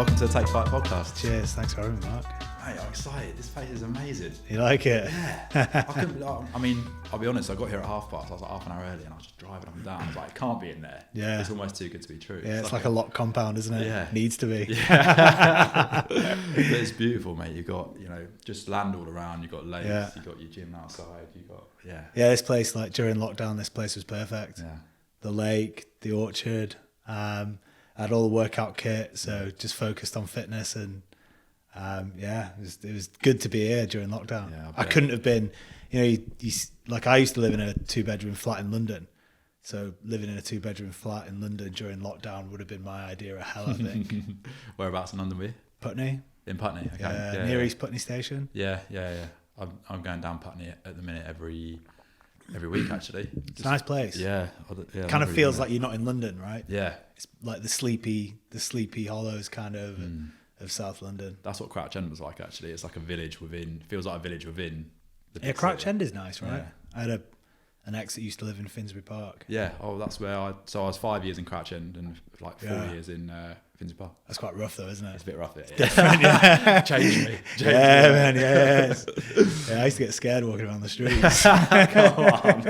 Welcome to the Take Flight podcast. Cheers, thanks for having me, Mark. Mate, I'm excited. This place is amazing. You like it? Yeah. I mean, I'll be honest, I got here at 5:30. I was like half an hour early and I was just driving up and down. I was like, it can't be in there. Yeah. It's almost too good to be true. Yeah, it's like a locked compound, isn't it? Yeah. Needs to be. Yeah. But it's beautiful, mate. You've got, just land all around. You've got lakes. Yeah. You've got your gym outside. You've got, Yeah, this place, like during lockdown, this place was perfect. Yeah. The lake, the orchard, I had all the workout kit, so just focused on fitness and it was good to be here during lockdown. Yeah, I couldn't have been, like I used to live in a 2-bedroom flat in London. So living in a 2-bedroom flat in London during lockdown would have been my idea of hell, I think. Whereabouts in London were you? Putney. In Putney, okay. Near East Putney Station. Yeah. I'm going down Putney at the minute every week, actually. It's a nice place. Yeah. Kind of feels like you're not in London, right? Yeah. It's like the sleepy hollows kind of of South London. That's what Crouch End was like, actually. It's like a village within, feels like a village within the big Crouch city. End is nice, right? Yeah. I had an ex that used to live in Finsbury Park. Yeah. Oh, that's where I was 5 years in Crouch End and like 4 years in Finsbury Park. That's quite rough though, isn't it? It's a bit rough. Different, yeah. Changed me. Man, yeah. I used to get scared walking around the streets. Come on.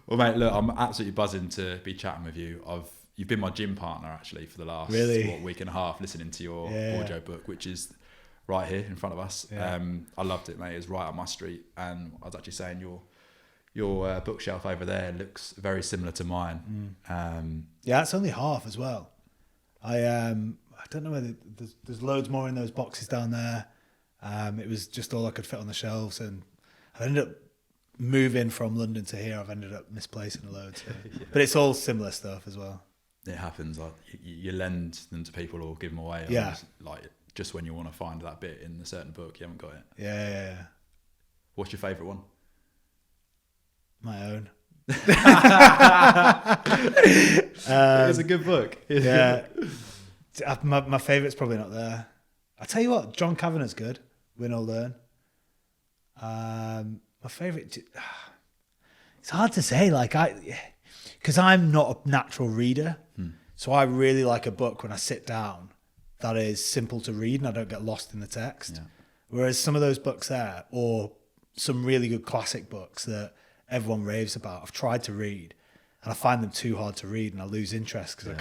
Well, mate, look, I'm absolutely buzzing to be chatting with you. You've been my gym partner, actually, for the last week and a half, listening to your audio book, which is right here in front of us. Yeah. I loved it, mate. It's right up my street. And I was actually saying your bookshelf over there looks very similar to mine. Yeah, it's only half as well. I don't know whether there's loads more in those boxes down there. It was just all I could fit on the shelves, and I ended up moving from London to here. I've ended up misplacing a load, so. Yeah. But it's all similar stuff as well. It happens. Like you lend them to people or give them away. Yeah. Like just when you want to find that bit in a certain book, you haven't got it. Yeah. What's your favourite one? My own. It's a good book. Yeah. My favourite's probably not there. I'll tell you what, John Kavanagh's good. Win or Learn. My favourite, it's hard to say, because I'm not a natural reader. So I really like a book when I sit down that is simple to read and I don't get lost in the text. Yeah. Whereas some of those books there, or some really good classic books that everyone raves about, I've tried to read and I find them too hard to read and I lose interest because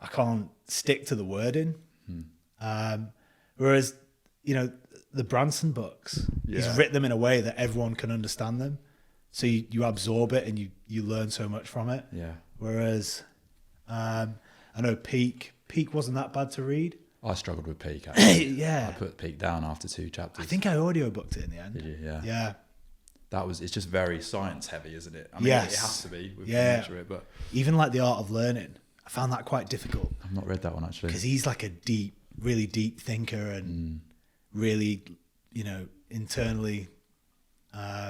I can't stick to the wording. Whereas, the Branson books, he's written them in a way that everyone can understand them. So you absorb it and you learn so much from it. Yeah. Whereas I know Peak wasn't that bad to read. I struggled with Peak, actually. Yeah. I put Peak down after 2 chapters. I think I audiobooked it in the end. Did you? Yeah. Yeah. It's just very science heavy, isn't it? I mean, Yes. it has to be with the nature of it, but Even like The Art of Learning, I found that quite difficult. I've not read that one, actually. Because he's like a really deep thinker and really, internally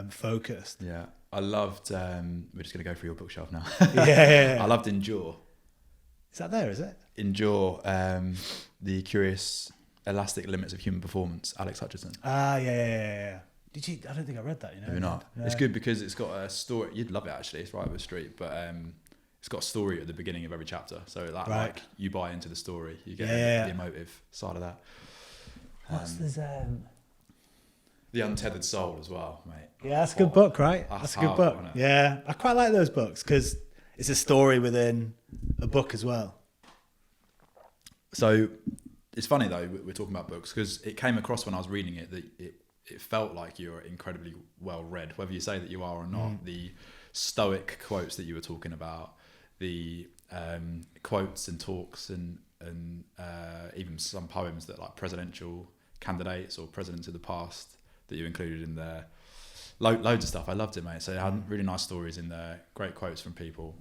focused. Yeah. I loved, we're just going to go through your bookshelf now. Yeah. I loved Endure. Is that there, is it? Endure, The Curious Elastic Limits of Human Performance, Alex Hutchinson. Yeah. Did you? I don't think I read that, Maybe not. No. It's good because it's got a story. You'd love it, actually. It's right up the street, but it's got a story at the beginning of every chapter. So that like you buy into the story, you get the emotive side of that. What's this? The Untethered Soul as well, mate. Yeah, that's a good book, right? That's a good book. Isn't it? Yeah, I quite like those books because it's a story within a book as well. So it's funny though, we're talking about books because it came across when I was reading it that it felt like you were incredibly well read, whether you say that you are or not. The stoic quotes that you were talking about, the quotes and talks and even some poems that like presidential candidates or presidents of the past that you included in there. Loads of stuff. I loved it, mate. So it had really nice stories in there, great quotes from people.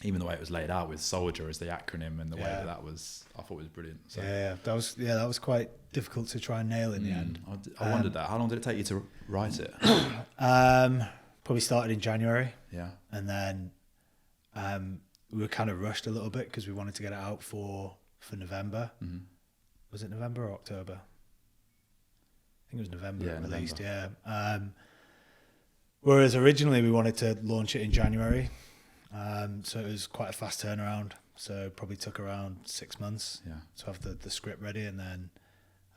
Even the way it was laid out with soldier as the acronym and the way that was, I thought was brilliant. So. That was quite difficult to try and nail in the end. I wondered that. How long did it take you to write it? Probably started in January. Yeah. And then we were kind of rushed a little bit because we wanted to get it out for November. Mm-hmm. Was it November or October? I think it was November it released, yeah. Whereas originally we wanted to launch it in January. So it was quite a fast turnaround. So probably took around 6 months to have the script ready, and then,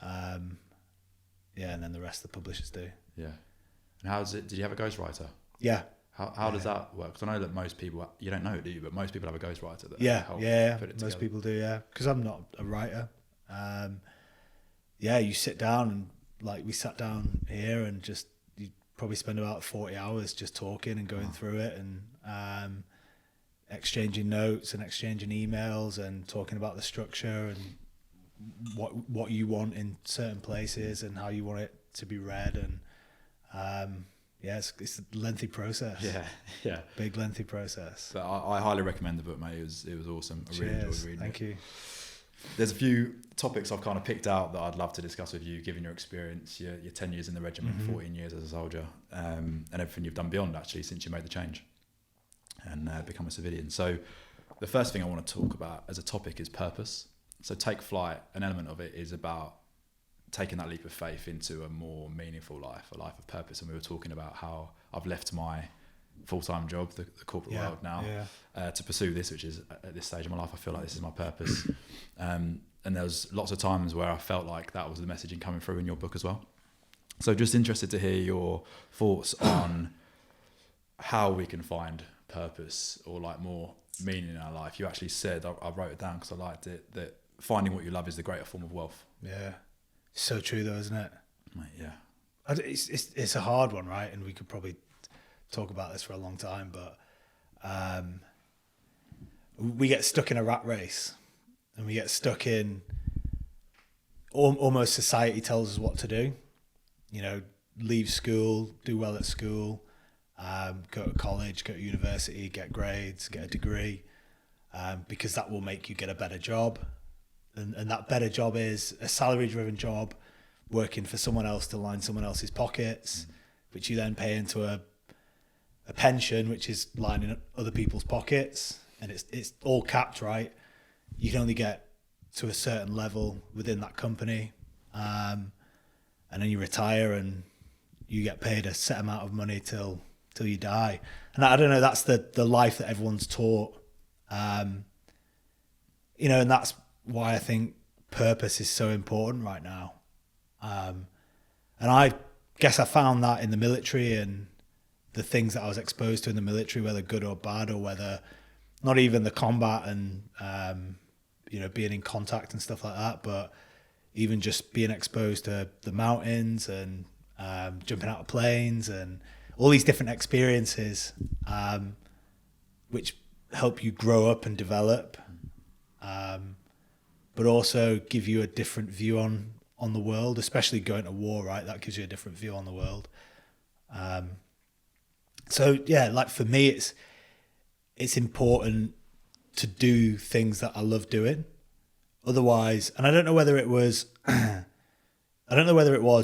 and then the rest the publishers do. Yeah. And how's it? Did you have a ghostwriter? Yeah. How does that work? Because I know that most people, you don't know it, do you? But most people have a ghostwriter that help put it together. Most people do, yeah. Because I'm not a writer. You sit down and like we sat down here and just you probably spend about 40 hours just talking and going through it and exchanging notes and exchanging emails and talking about the structure and what you want in certain places and how you want it to be read and it's a lengthy process. Yeah. Big lengthy process. But I highly recommend the book, mate. It was awesome. I really enjoyed reading it. Thank you. There's a few topics I've kind of picked out that I'd love to discuss with you, given your experience, your 10 years in the regiment, 14 years as a soldier, and everything you've done beyond, actually, since you made the change and become a civilian. So the first thing I want to talk about as a topic is purpose. So Take Flight, an element of it is about taking that leap of faith into a more meaningful life, a life of purpose. And we were talking about how I've left my full-time job, the corporate world now, to pursue this, which is at this stage of my life, I feel like this is my purpose. And there was lots of times where I felt like that was the messaging coming through in your book as well. So just interested to hear your thoughts on how we can find purpose or like more meaning in our life. You actually said, I wrote it down because I liked it, that finding what you love is the greater form of wealth. Yeah. So true though, isn't it? Mate, yeah. It's a hard one, right? And we could probably talk about this for a long time, but we get stuck in a rat race and we get stuck in almost society tells us what to do. You know, leave school, do well at school, go to college, go to university, get grades, get a degree, because that will make you get a better job. And that better job is a salary-driven job, working for someone else to line someone else's pockets, which you then pay into a pension, which is lining up other people's pockets, and it's all capped, right? You can only get to a certain level within that company, and then you retire and you get paid a set amount of money till you die. And I don't know, that's the life that everyone's taught, and that's why I think purpose is so important right now. And I guess I found that in the military and the things that I was exposed to in the military, whether good or bad, or whether not even the combat and, being in contact and stuff like that, but even just being exposed to the mountains and jumping out of planes and all these different experiences, which help you grow up and develop, but also give you a different view on the world, especially going to war, right? That gives you a different view on the world. Like for me, it's important to do things that I love doing. Otherwise, and I don't know whether it was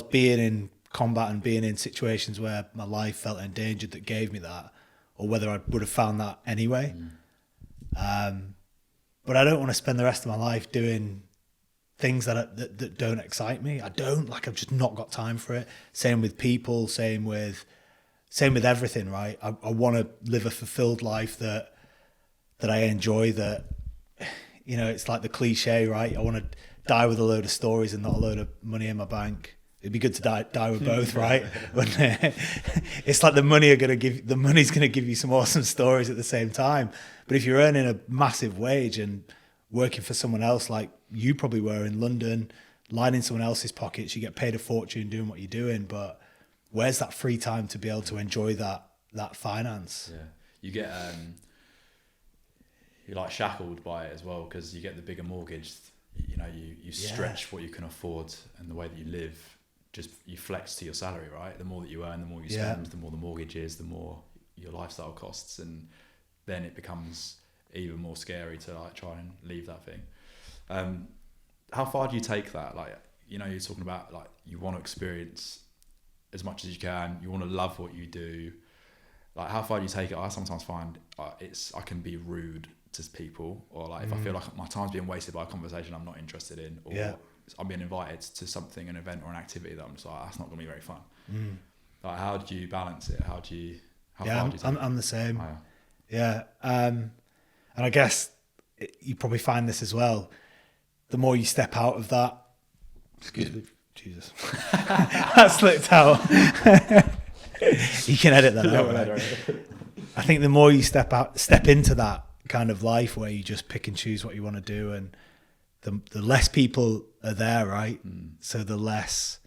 being in combat and being in situations where my life felt endangered that gave me that, or whether I would have found that anyway. But I don't want to spend the rest of my life doing things that don't excite me. I've just not got time for it. Same with people, same with everything, right? I want to live a fulfilled life that I enjoy, that, it's like the cliche, right? I want to die with a load of stories and not a load of money in my bank. It'd be good to die with both, right? It's like the money's going to give you some awesome stories at the same time. But if you're earning a massive wage and working for someone else, like you probably were in London, lining someone else's pockets, you get paid a fortune doing what you're doing. But where's that free time to be able to enjoy that finance? Yeah, you get you're like shackled by it as well, because you get the bigger mortgage. You stretch what you can afford, and the way that you live, just you flex to your salary, right? The more that you earn, the more you spend, the more the mortgage is, the more your lifestyle costs, and then it becomes even more scary to like try and leave that thing. How far do you take that? Like, you're talking about like you want to experience as much as you can, you want to love what you do. Like, how far do you take it? I sometimes find I can be rude to people, or like if I feel like my time's being wasted by a conversation I'm not interested in, or I'm being invited to something, an event or an activity that I'm just like, that's not going to be very fun. Like, how do you balance it? How far do you take I'm the same. it? Yeah. And I guess you probably find this as well. The more you step out of that, excuse me, Jesus, that slipped out. You can edit that out, right? I think the more you step into that kind of life where you just pick and choose what you want to do, and the less people are there, right? So the less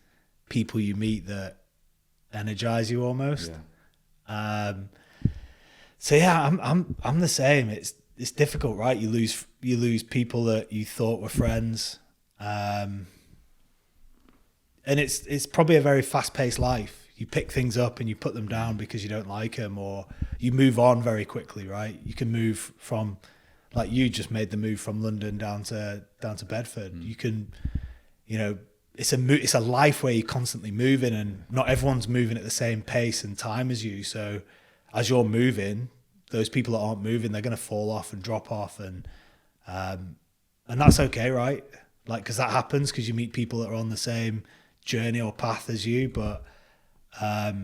people you meet that energize you almost. So yeah, I'm the same. It's difficult, right? You lose people that you thought were friends, and it's probably a very fast-paced life. You pick things up and you put them down because you don't like them, or you move on very quickly, right? You can move from, like you just made the move from London down to Bedford. You can, it's a life where you're constantly moving, and not everyone's moving at the same pace and time as you. So as you're moving, those people that aren't moving, they're going to fall off and drop off, and that's okay, right? Like, because that happens because you meet people that are on the same journey or path as you, but at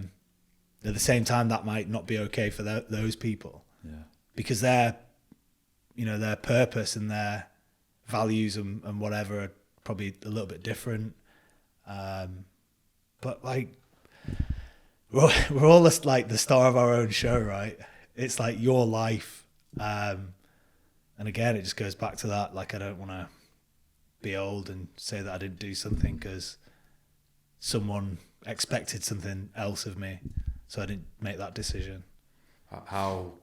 the same time, that might not be okay for those people, because their purpose and their values and whatever are probably a little bit different. But like, we're all just like the star of our own show, right? It's like your life. And again, it just goes back to that. Like, I don't want to be old and say that I didn't do something because someone expected something else of me, so I didn't make that decision. How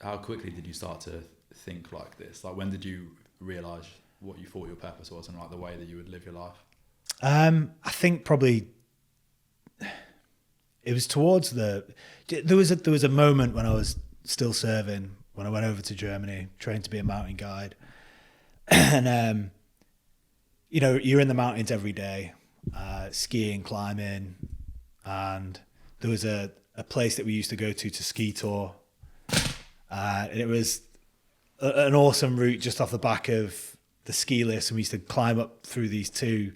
quickly did you start to think like this? Like, when did you realise what you thought your purpose was and like the way that you would live your life? I think probably it was towards there was a moment when I was still serving, when I went over to Germany, trained to be a mountain guide, and you're in the mountains every day, skiing, climbing, and there was a place that we used to go to ski tour, and it was an awesome route just off the back of the ski list, and we used to climb up through these two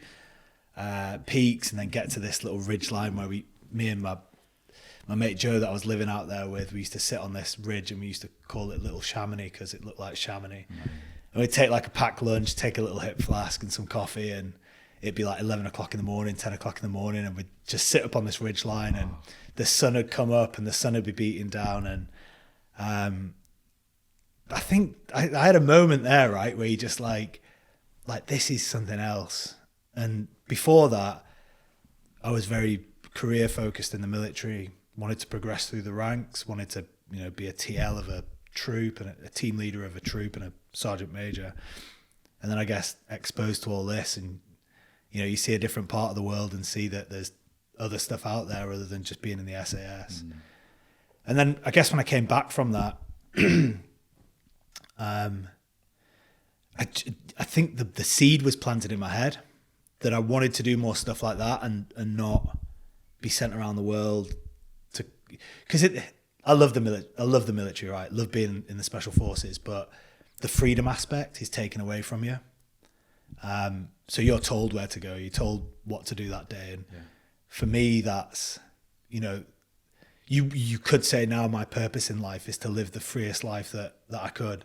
peaks and then get to this little ridge line where me and my mate Joe that I was living out there with, we used to sit on this ridge and we used to call it Little Chamonix because it looked like Chamonix. And we'd take like a packed lunch, take a little hip flask and some coffee, and it'd be like 11 o'clock in the morning, 10 o'clock in the morning, and we'd just sit up on this ridge line, and the sun would come up and the sun would be beating down. And I think I had a moment there, right, where you just like this is something else. And before that, I was very career focused in the military, wanted to progress through the ranks, wanted to be a TL of a troop and a team leader of a troop and a sergeant major. And then I guess exposed to all this, and you see a different part of the world and see that there's other stuff out there other than just being in the SAS. And then I guess when I came back from that, I think the seed was planted in my head that I wanted to do more stuff like that and not be sent around the world because I love the military, right? I love being in the special forces, but the freedom aspect is taken away from you. So you're told where to go, you're told what to do that day. And for me, that's, you could say now my purpose in life is to live the freest life that I could.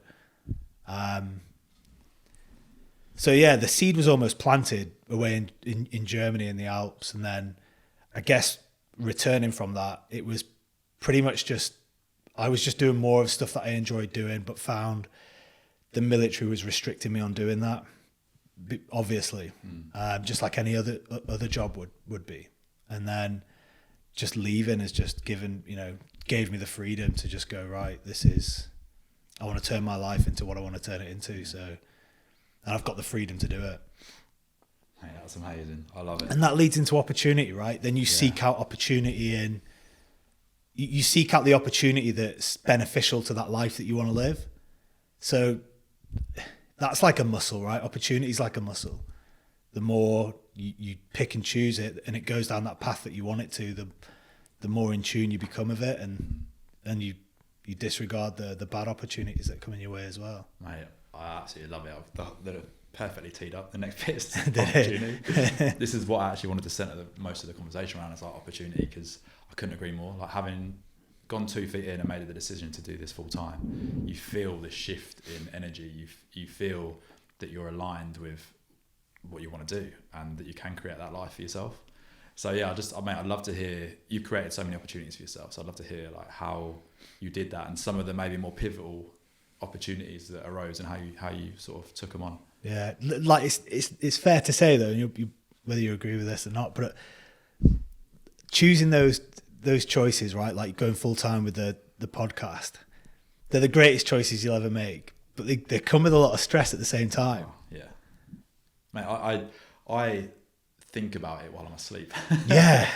So yeah, the seed was almost planted away in Germany in the Alps. And then I guess returning from that, it was pretty much I was just doing more of stuff that I enjoyed doing, but found the military was restricting me on doing that, obviously, just like any other job would be. And then just leaving has just gave me the freedom to just go, right, I want to turn my life into what I want to turn it into. So, and I've got the freedom to do it. Hey, that's amazing. I love it. And that leads into opportunity, right? Then you seek out opportunity, and you seek out the opportunity that's beneficial to that life that you want to live. So that's like a muscle, right? Opportunity is like a muscle. The more you pick and choose it, and it goes down that path that you want it to, the more in tune you become of it, and you disregard the bad opportunities that come in your way as well. Mate, I absolutely love it. They're perfectly teed up. The next bit is opportunity. This is what I actually wanted to center most of the conversation around, is like opportunity, because I couldn't agree more. Like, having gone 2 feet in and made the decision to do this full time, you feel the shift in energy. You feel that you're aligned with what you want to do and that you can create that life for yourself. So yeah, I'd love to hear, you created so many opportunities for yourself. So I'd love to hear like how you did that and some of the maybe more pivotal opportunities that arose and how you sort of took them on. Yeah, like it's fair to say though, and you whether you agree with this or not, but choosing those choices, right? Like going full time with the podcast, they're the greatest choices you'll ever make, but they come with a lot of stress at the same time. Oh, yeah, mate, I think about it while I'm asleep. Yeah,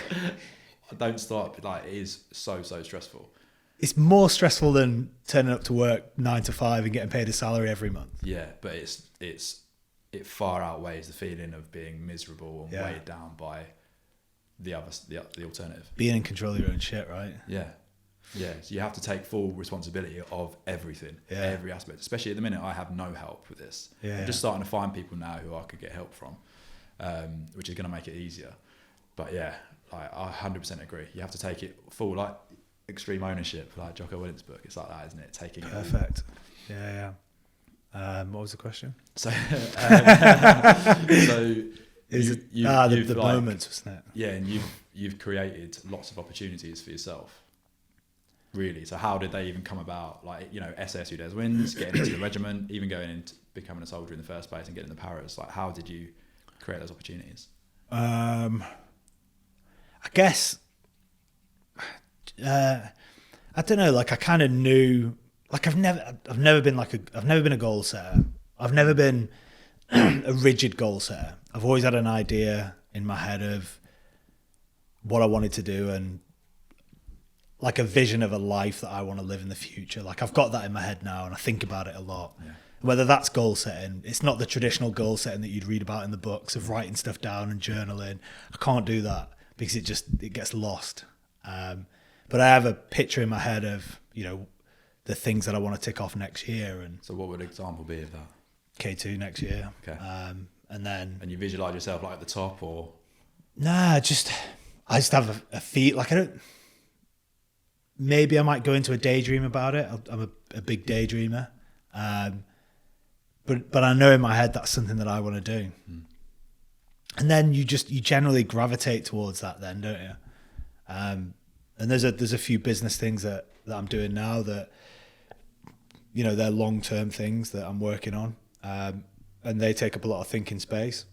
I don't stop. Like it is so stressful. It's more stressful than turning up to work 9 to 5 and getting paid a salary every month. Yeah, but it far outweighs the feeling of being miserable and weighed down by the alternative. Being in control of your own shit, right? Yeah. So you have to take full responsibility of everything, every aspect. Especially at the minute, I have no help with this. Yeah, I'm just starting to find people now who I could get help from, which is going to make it easier. But yeah, I 100% agree. You have to take it full, like extreme ownership, like Jocko Willink's book. It's like that, isn't it? Taking it. Perfect. Yeah. What was the question? So, the moments, wasn't it? Yeah, and you've created lots of opportunities for yourself. Really. So how did they even come about? Like, you know, SAS Who Dares Wins, getting into the regiment, even going into becoming a soldier in the first place and getting the paras. Like, how did you create those opportunities? I guess I don't know. Like I kind of knew. Like I've never been a goal setter. I've never been a rigid goal setter. I've always had an idea in my head of what I wanted to do and like a vision of a life that I want to live in the future. Like I've got that in my head now and I think about it a lot. Yeah. Whether that's goal setting, it's not the traditional goal setting that you'd read about in the books of writing stuff down and journaling. I can't do that because it gets lost. But I have a picture in my head of, you know, the things that I want to tick off next year. And so what would an example be of that? K2 next year. Okay. And you visualize yourself like at the top or? Nah, I just have a feel like maybe I might go into a daydream about it. I'm a big daydreamer. But I know in my head that's something that I want to do. And then you generally gravitate towards that then, don't you? And there's a few business things that I'm doing now that, you know, they're long-term things that I'm working on. And they take up a lot of thinking space.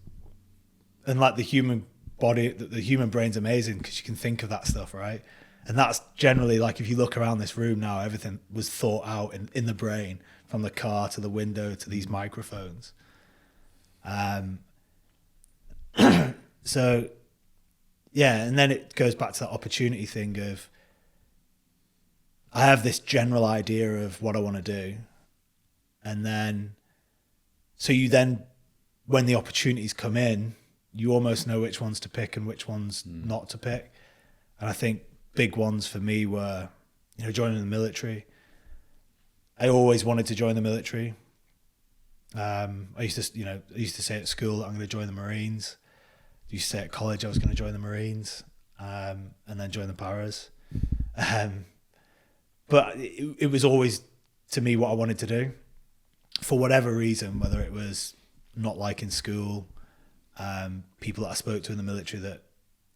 And like the human body, the human brain's amazing because you can think of that stuff, right? And that's generally like, if you look around this room now, everything was thought out in the brain, from the car to the window to these microphones. So yeah, and then it goes back to that opportunity thing of, I have this general idea of what I want to do. And then, so you then, when the opportunities come in, you almost know which ones to pick and which ones not to pick. And I think big ones for me were, you know, joining the military. I always wanted to join the military. I used to say at school that I'm going to join the Marines. I used to say at college I was going to join the Marines, and then join the paras. But it was always, to me, what I wanted to do. For whatever reason, whether it was not liking school, people that I spoke to in the military that,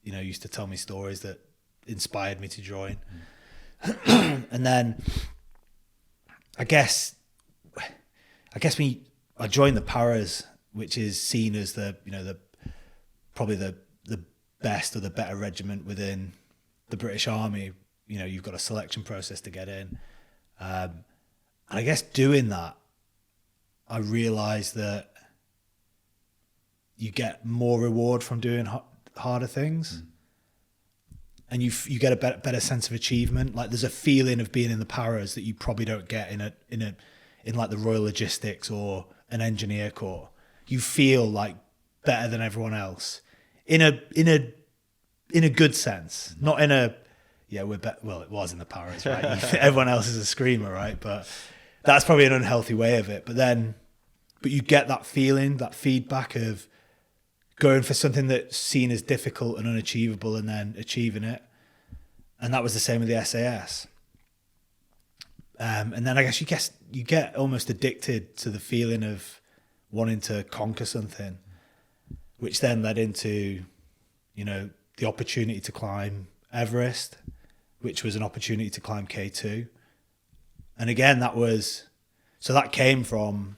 you know, used to tell me stories that inspired me to join. And then I guess when I joined the paras, which is seen as probably the best or the better regiment within the British Army. You know, you've got a selection process to get in. And I guess doing that, I realized that you get more reward from doing harder things. And you get a better sense of achievement. Like there's a feeling of being in the paras that you probably don't get in like the Royal Logistics or an engineer corps. You feel like better than everyone else in a good sense, not in a well, it was in the paras, right? Everyone else is a screamer, right? But that's probably an unhealthy way of it. But you get that feeling, that feedback of going for something that's seen as difficult and unachievable and then achieving it. And that was the same with the SAS. And then I guess you get almost addicted to the feeling of wanting to conquer something, which then led into, you know, the opportunity to climb Everest, which was an opportunity to climb K2. And again, that came from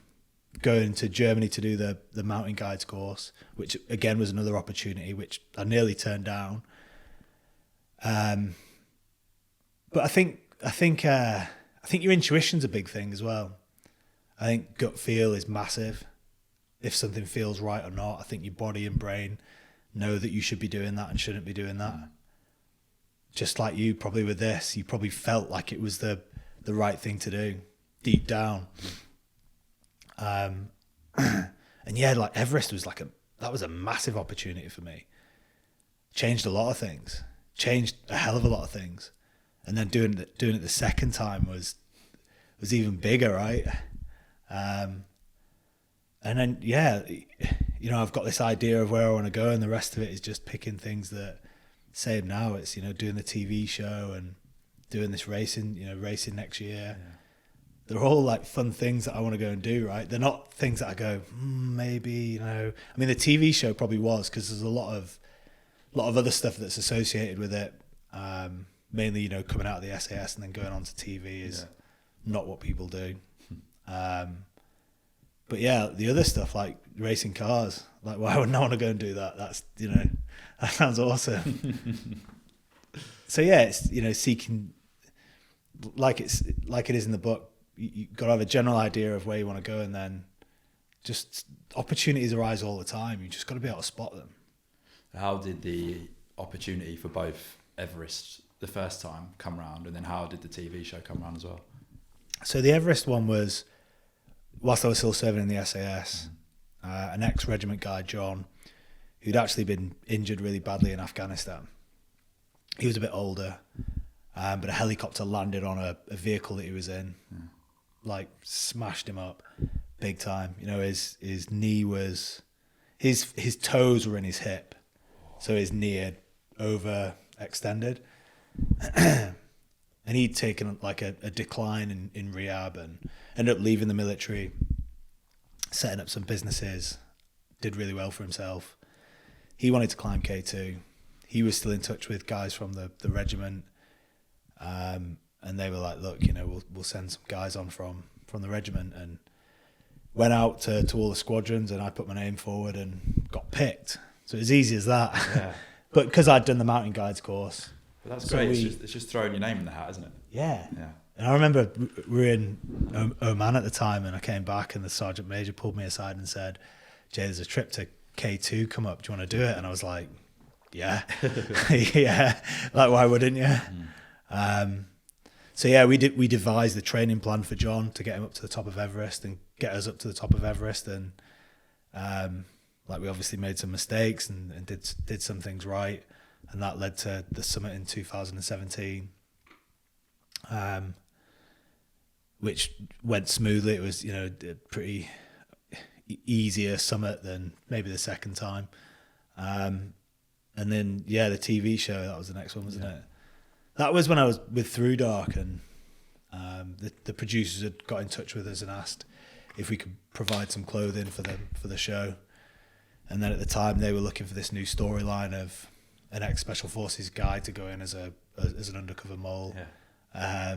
going to Germany to do the mountain guides course, which again was another opportunity, which I nearly turned down. But I think your intuition's a big thing as well. I think gut feel is massive. If something feels right or not, I think your body and brain know that you should be doing that and shouldn't be doing that. Just like you probably with this, you probably felt like it was the right thing to do deep down. And yeah, like Everest was that was a massive opportunity for me. Changed a lot of things. Changed a hell of a lot of things. And then doing it the second time was even bigger, right? And then, yeah, you know, I've got this idea of where I want to go, and the rest of it is just picking things that, same now, it's, you know, doing the TV show and doing this racing next year. Yeah. They're all like fun things that I want to go and do, right? They're not things that I go, maybe, you know. I mean, the TV show probably was, because there's a lot of other stuff that's associated with it. Mainly, you know, coming out of the SAS and then going on to TV is not what people do. But yeah, the other stuff like racing cars, like why would no one want to go and do that? That's, you know, that sounds awesome. So yeah, it's, you know, seeking, like it is in the book, you got to have a general idea of where you want to go, and then just opportunities arise all the time. You just got to be able to spot them. How did the opportunity for both Everest the first time come round, and then how did the TV show come round as well? So the Everest one was whilst I was still serving in the SAS. An ex-regiment guy, John, who'd actually been injured really badly in Afghanistan. He was a bit older, but a helicopter landed on a vehicle that he was in, like smashed him up big time. You know, his knee was, his toes were in his hip, so his knee had overextended. And he'd taken like a decline in rehab and ended up leaving the military, setting up some businesses, did really well for himself. He wanted to climb K2. He was still in touch with guys from the regiment, and they were like, look, you know, we'll send some guys on from the regiment, and went out to all the squadrons, and I put my name forward and got picked. So it was easy as that. Yeah. But because I'd done the mountain guides course. But that's great. It's just throwing your name in the hat, isn't it? Yeah. Yeah. And I remember we were in Oman at the time, and I came back, and the sergeant major pulled me aside and said, Jay, there's a trip to K2 come up. Do you want to do it? And I was like, yeah. Yeah. Like, why wouldn't you? So yeah, we devised the training plan for John to get him up to the top of Everest and get us up to the top of Everest. And like, we obviously made some mistakes and did some things right. And that led to the summit in 2017, which went smoothly. It was, you know, a pretty easier summit than maybe the second time. And then, yeah, the TV show, that was the next one, wasn't it? That was when I was with thrudark, and the producers had got in touch with us and asked if we could provide some clothing for the show. And then at the time, they were looking for this new storyline of an ex-Special Forces guy to go in as an undercover mole. Yeah.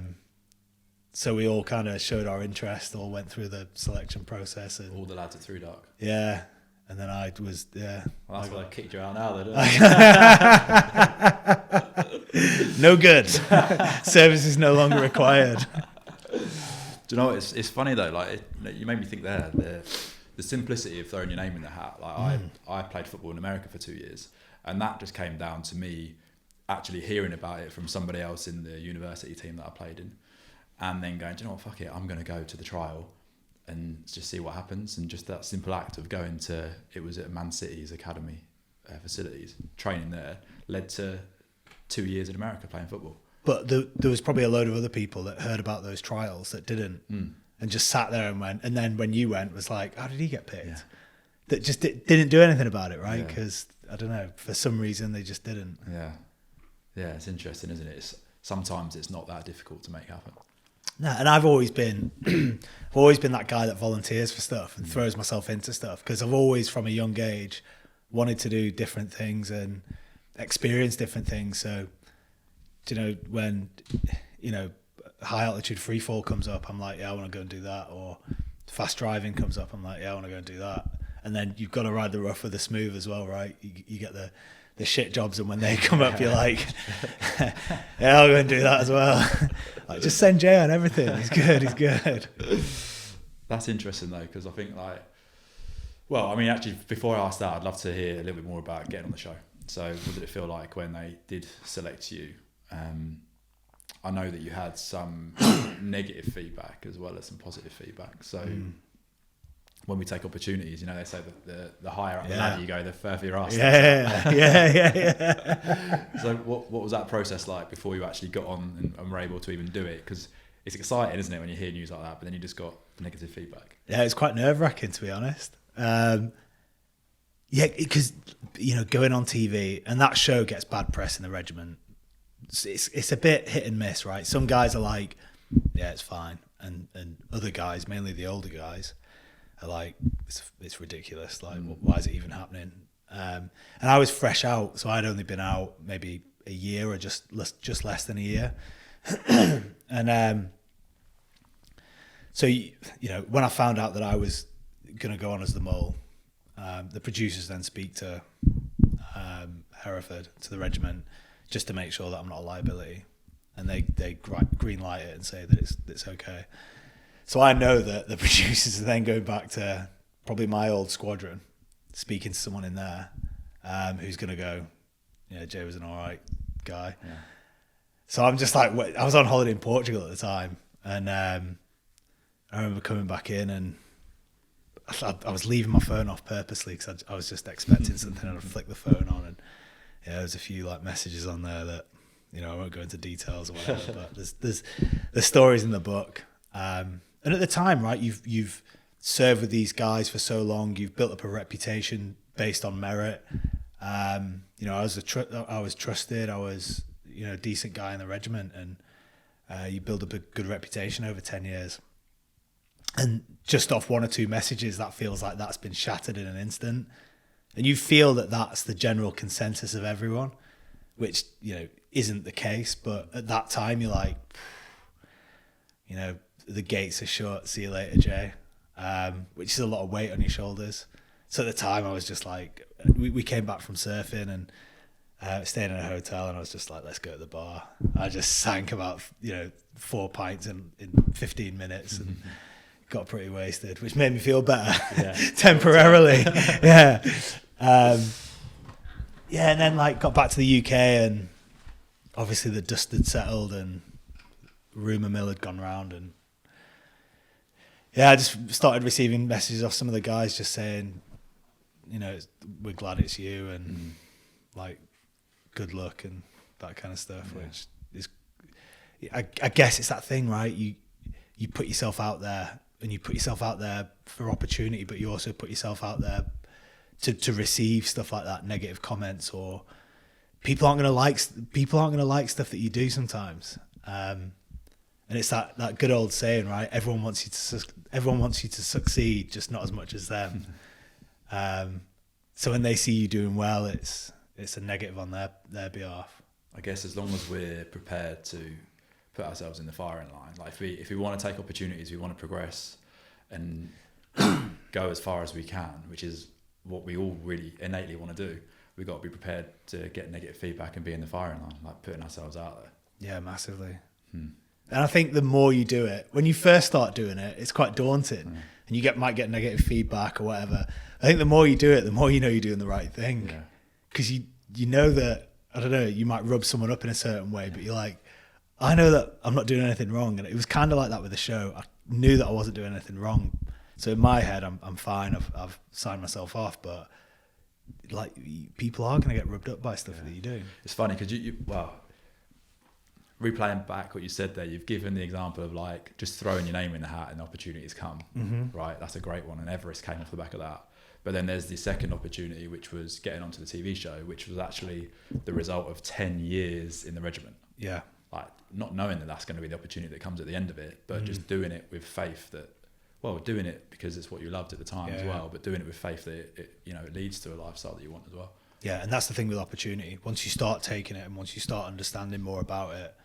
So we all kind of showed our interest, all went through the selection process. And all the lads at thrudark. Yeah. And then I was, yeah. Well, that's why I kicked you out now, though, didn't No good. Service is no longer required. Do you know what? It's funny, though. Like, you made me think there. The simplicity of throwing your name in the hat. Like, I played football in America for 2 years. And that just came down to me actually hearing about it from somebody else in the university team that I played in, and then going, do you know what, fuck it, I'm going to go to the trial and just see what happens. And just that simple act of going to, it was at Man City's academy facilities, training there, led to 2 years in America playing football. But there was probably a load of other people that heard about those trials that didn't, and just sat there and went. And then when you went, was like, how did he get picked? Yeah. That just didn't do anything about it, right? Because I don't know, for some reason they just didn't. Yeah, it's interesting, isn't it? Sometimes it's not that difficult to make happen. No, and I've always been that guy that volunteers for stuff and throws myself into stuff, because I've always, from a young age, wanted to do different things and experience different things. So, you know, when, you know, high altitude free fall comes up, I'm like, yeah, I want to go and do that. Or fast driving comes up, I'm like, yeah, I want to go and do that. And then you've got to ride the rough with the smooth as well, right? You get the shit jobs, and when they come up, you're like, yeah, I'll go and do that as well. Like, just send Jay on everything. He's good. That's interesting though, because I think like, well, I mean, actually, before I ask that, I'd love to hear a little bit more about getting on the show. So what did it feel like when they did select you? I know that you had some negative feedback as well as some positive feedback. So when we take opportunities, you know, they say that the higher up the ladder you go, the further your ass. Yeah. So what was that process like before you actually got on and were able to even do it? Because it's exciting, isn't it, when you hear news like that, but then you just got negative feedback. Yeah, it's quite nerve-wracking, to be honest. Yeah, because, you know, going on TV, and that show gets bad press in the regiment. It's a bit hit and miss, right? Some guys are like, yeah, it's fine. And other guys, mainly the older guys, are like, it's ridiculous. Like, why is it even happening? And I was fresh out, so I'd only been out maybe a year or just less than a year. And so, you know, when I found out that I was going to go on as the mole, the producers then speak to Hereford, to the regiment, just to make sure that I'm not a liability, and they green light it and say that it's okay. So I know that the producers are then going back to probably my old squadron, speaking to someone in there who's going to go, yeah, Jay was an all right guy. Yeah. So I'm just like, I was on holiday in Portugal at the time, and I remember coming back in, and I was leaving my phone off purposely because I was just expecting something, and I'd flick the phone on, and yeah, there's a few like messages on there that, you know, I won't go into details or whatever, but there's stories in the book. And at the time, right, you've served with these guys for so long, you've built up a reputation based on merit. You know, I was trusted, I was, you know, a decent guy in the regiment, and you build up a good reputation over 10 years. And just off one or two messages, that feels like that's been shattered in an instant. And you feel that that's the general consensus of everyone, which, you know, isn't the case. But at that time, you're like, you know, the gates are shut. See you later, Jay. Which is a lot of weight on your shoulders. So at the time, I was just like, we came back from surfing and staying in a hotel, and I was just like, let's go to the bar. I just sank about, you know, 4 pints in 15 minutes and got pretty wasted, which made me feel better temporarily. Yeah, and then like got back to the UK, and obviously the dust had settled and rumour mill had gone round, and yeah, I just started receiving messages off some of the guys just saying, you know, we're glad it's you, and like, good luck and that kind of stuff, which is, I guess it's that thing, right? You put yourself out there, and you put yourself out there for opportunity, but you also put yourself out there to receive stuff like that, negative comments, or people aren't going to like stuff that you do sometimes. And it's that good old saying, right? Everyone wants you to succeed, just not as much as them. So when they see you doing well, it's a negative on their behalf. I guess as long as we're prepared to put ourselves in the firing line, like if we want to take opportunities, we want to progress and go as far as we can, which is what we all really innately want to do. We've got to be prepared to get negative feedback and be in the firing line, like putting ourselves out there. Yeah, massively. And I think the more you do it, when you first start doing it, it's quite daunting, and you might get negative feedback or whatever. I think the more you do it, the more you know you're doing the right thing, because you know that, I don't know, you might rub someone up in a certain way, but you're like, I know that I'm not doing anything wrong. And it was kind of like that with the show. I knew that I wasn't doing anything wrong, so in my head, I'm fine. I've signed myself off, but like, people are going to get rubbed up by stuff that you do. It's funny because replaying back what you said there, you've given the example of like just throwing your name in the hat and opportunities come, right? That's a great one, and Everest came off the back of that. But then there's the second opportunity, which was getting onto the TV show, which was actually the result of 10 years in the regiment. Yeah. like not knowing that that's going to be the opportunity that comes at the end of it, but just doing it with faith that, well, doing it because it's what you loved at the time as well, but doing it with faith that it leads to a lifestyle that you want as well. Yeah, and that's the thing with opportunity. Once you start taking it and once you start understanding more about it,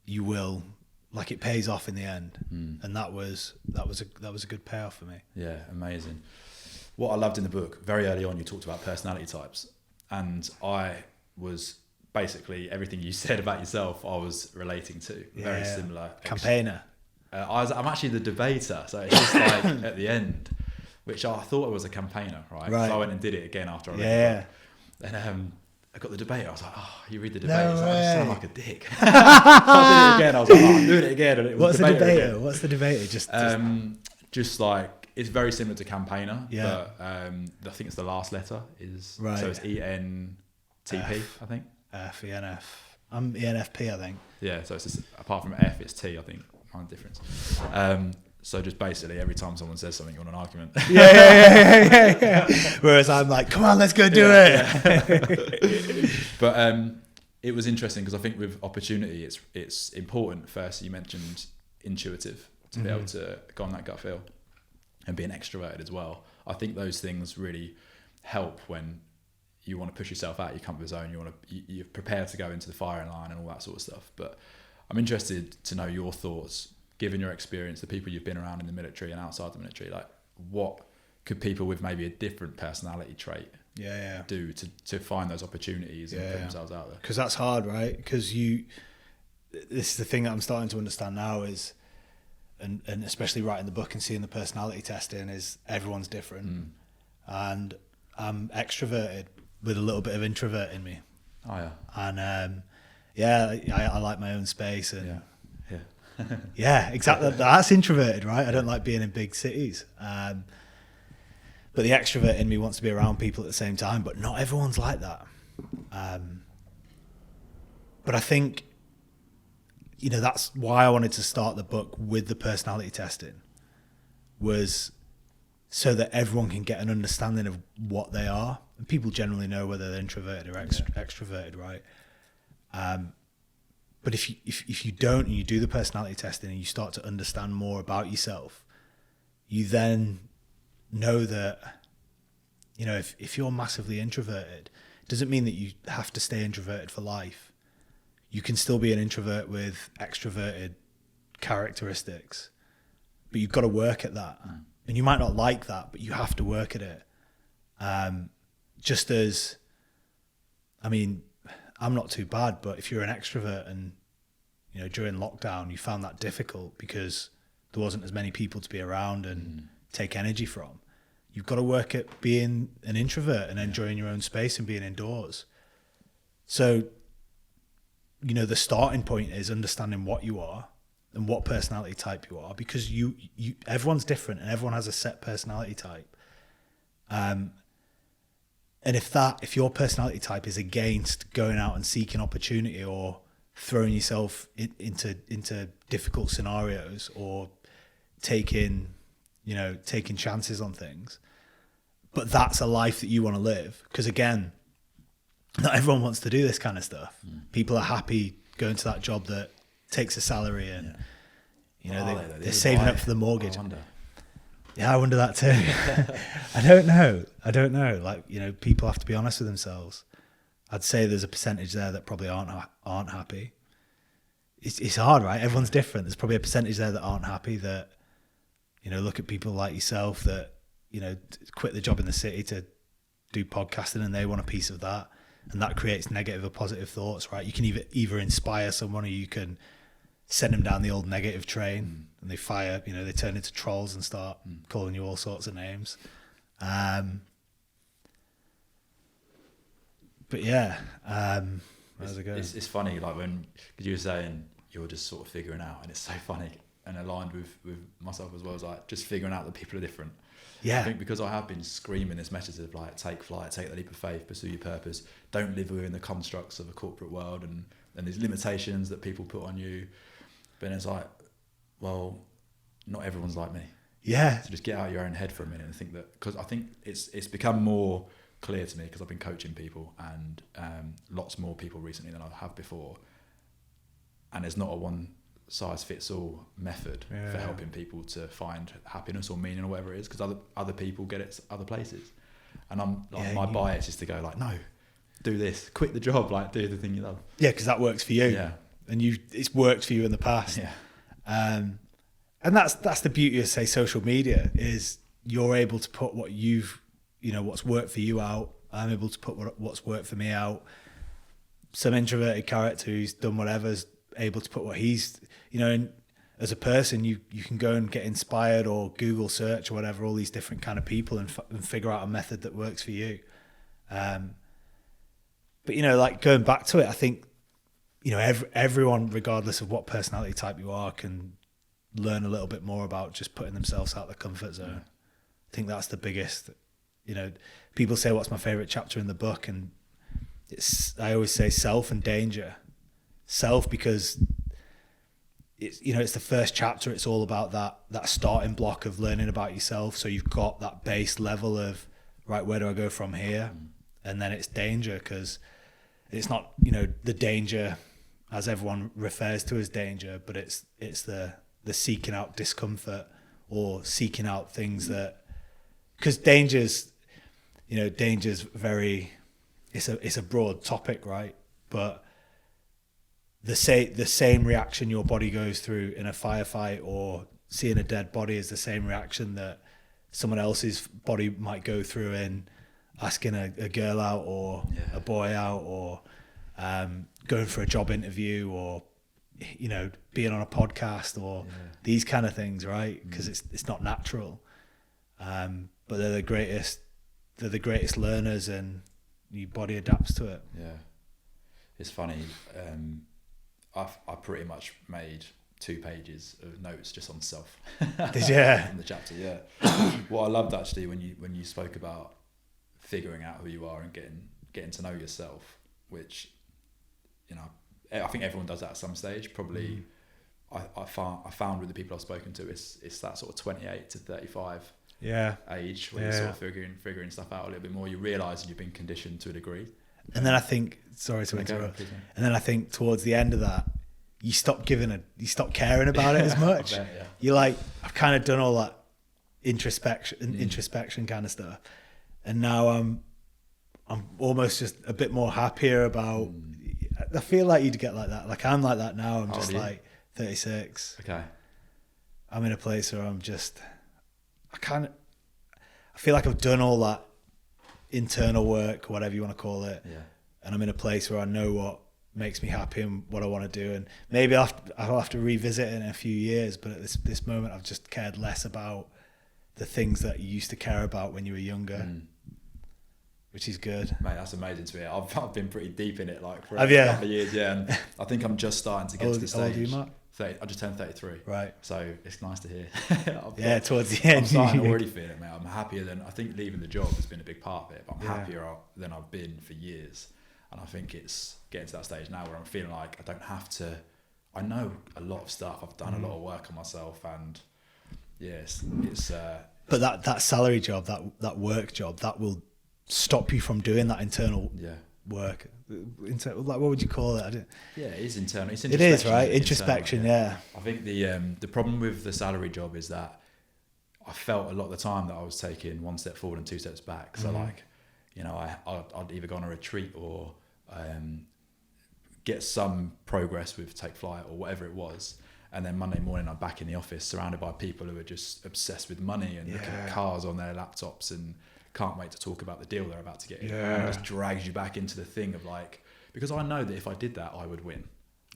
you will, like, it pays off in the end. And that was a good payoff for me. Yeah, amazing. What I loved in the book, very early on, you talked about personality types, and I was basically everything you said about yourself I was relating to. Very similar. Campaigner. I'm actually the debater, so it's just like at the end, which I thought I was a campaigner, right? So I went and did it again after I read the book. And I got the debater. I was like, oh, you read the debate. I just sound like a dick. So I did it again. I was like, oh, I'm doing it again. And it was What's the debater? Again. What's the debater? Just like, it's very similar to campaigner, but I think it's the last letter is, so it's ENTP, I think. F, ENF. I'm ENFP, I think. Yeah, so it's just, apart from F, it's T, I think. Mind difference. So just basically every time someone says something, you want an argument. Yeah. Whereas I'm like, come on, let's go do it. But it was interesting because I think with opportunity, it's important. First, you mentioned intuitive, to be able to go on that gut feel, and being extroverted as well. I think those things really help when you want to push yourself out your comfort zone. You're prepared to go into the firing line and all that sort of stuff. But I'm interested to know your thoughts, given your experience, the people you've been around in the military and outside the military. Like, what could people with maybe a different personality trait do to find those opportunities and put themselves out there? Because that's hard, right? Because this is the thing that I'm starting to understand now is, and especially writing the book and seeing the personality testing, is everyone's different. And I'm extroverted with a little bit of introvert in me. Oh yeah. And I like my own space and yeah, exactly. That's introverted, right? I don't like being in big cities. But the extrovert in me wants to be around people at the same time, but not everyone's like that. But I think, that's why I wanted to start the book with the personality testing, was so that everyone can get an understanding of what they are. And people generally know whether they're introverted or extroverted, right? But if you don't, and you do the personality testing and you start to understand more about yourself, you then know that, if you're massively introverted, it doesn't mean that you have to stay introverted for life. You can still be an introvert with extroverted characteristics, but you've got to work at that. And you might not like that, but you have to work at it. Just as, I'm not too bad, but if you're an extrovert and, during lockdown, you found that difficult because there wasn't as many people to be around and take energy from, you've got to work at being an introvert and enjoying your own space and being indoors. So, the starting point is understanding what you are and what personality type you are, because everyone's different and everyone has a set personality type. And if your personality type is against going out and seeking opportunity or throwing yourself into difficult scenarios or taking chances on things, but that's a life that you want to live, because again, not everyone wants to do this kind of stuff. People are happy going to that job that takes a salary and they're saving up for the mortgage. I wonder that too. I don't know. Like, people have to be honest with themselves. I'd say there's a percentage there that probably aren't happy. It's hard, right? Everyone's different. There's probably a percentage there that aren't happy, that, look at people like yourself that, quit the job in the city to do podcasting and they want a piece of that. And that creates negative or positive thoughts, right? You can either inspire someone or you can send them down the old negative train and they turn into trolls and start calling you all sorts of names. But yeah, it's funny, like when you were saying you're just sort of figuring out, and it's so funny and aligned with myself as well, as like just figuring out that people are different. Yeah. I think because I have been screaming this message of like, take flight, take the leap of faith, pursue your purpose, don't live within the constructs of a corporate world and these limitations that people put on you. But it's like, well, not everyone's like me. Yeah. So just get out of your own head for a minute and think that, because I think it's become more clear to me because I've been coaching people and lots more people recently than I have before. and there's not a one size fits all method for helping people to find happiness or meaning or whatever it is, because other people get it other places, and I'm like, my bias is to go like, no, do this, quit the job, like do the thing you love. Yeah, because that works for you. And it's worked for you in the past. And that's the beauty of, say, social media, is you're able to put what what's worked for you out. I'm able to put what's worked for me out. Some introverted character who's done whatever's able to put what he's, and as a person, you can go and get inspired, or Google search or whatever, all these different kind of people, and figure out a method that works for you. But like going back to it, I think, everyone, regardless of what personality type you are, can learn a little bit more about just putting themselves out of the comfort zone. I think that's the biggest. People say, what's my favorite chapter in the book? And I always say self and danger. Self, because it's the first chapter. It's all about that starting block of learning about yourself. So you've got that base level of, right, where do I go from here? And then it's danger, because it's not, the danger as everyone refers to as danger, but it's the seeking out discomfort, or seeking out things that, because danger's very, it's a broad topic, right? But the same reaction your body goes through in a firefight or seeing a dead body is the same reaction that someone else's body might go through in asking a girl out, or a boy out, or going for a job interview, or being on a podcast, or these kind of things, right? Because it's not natural, but they're the greatest learners, and your body adapts to it. It's funny, I pretty much made 2 pages of notes just on self. Did you? In the chapter. What I loved actually when you spoke about figuring out who you are and getting to know yourself, which I think everyone does that at some stage. Probably I found with the people I've spoken to, it's that sort of 28 to 35 age where you're sort of figuring stuff out a little bit more. You realise you've been conditioned to a degree. And then I think, sorry to interrupt, and then I think towards the end of that, you stop caring about it as much. Bet, You're like, I've kind of done all that introspection kind of stuff, and now I'm almost just a bit more happier about. I feel like you'd get like that. Like I'm like that now. I'm just like 36. Okay. I'm in a place where I feel like I've done all that internal work, whatever you want to call it, and I'm in a place where I know what makes me happy and what I want to do, and maybe I'll have to revisit it in a few years, but at this moment I've just cared less about the things that you used to care about when you were younger, which is good. Mate, that's amazing to hear. I've been pretty deep in it for a couple of years, and I think I'm just starting to get to the stage. How old are you, Mark? 30, I just turned 33. Right. So it's nice to hear. Towards the end. I'm starting to already feel it, mate. I'm happier than, I think leaving the job has been a big part of it, but I'm happier than I've been for years. And I think it's getting to that stage now where I'm feeling like I don't have to, I know a lot of stuff. I've done a lot of work on myself, and it's but that salary job, that work job, that will stop you from doing that internal work. What would you call it? It is internal. It's it is, right? Introspection, I think the problem with the salary job is that I felt a lot of the time that I was taking 1 step forward and 2 steps back. So I'd either go on a retreat or get some progress with Take Flight or whatever it was. And then Monday morning, I'm back in the office surrounded by people who are just obsessed with money and looking at cars on their laptops and can't wait to talk about the deal they're about to get in. And it just drags you back into the thing of because I know that if I did that, I would win.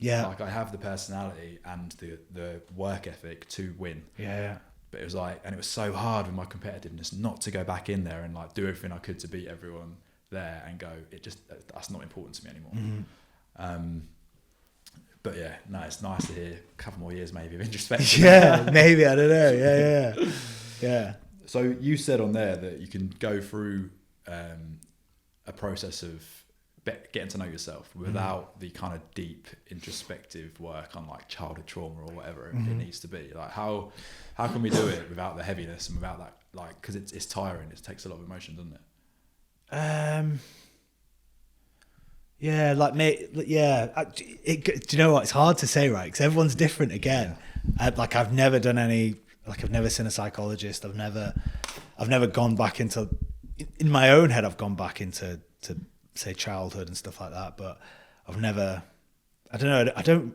I have the personality and the work ethic to win. But it was and it was so hard with my competitiveness not to go back in there and do everything I could to beat everyone there and go, that's not important to me anymore. But it's nice to hear a couple more years maybe of introspection. Maybe, I don't know. Yeah. So you said on there that you can go through a process of getting to know yourself without the kind of deep introspective work on childhood trauma or whatever it needs to be. How can we do it without the heaviness and without that, because it's tiring, it takes a lot of emotion, doesn't it? Yeah, like mate, yeah. Do you know what? It's hard to say, right? Because everyone's different again. Yeah. I've never done any. Like I've never seen a psychologist. I've never gone back into. In my own head, I've gone back into say childhood and stuff like that. But I've never. I don't know.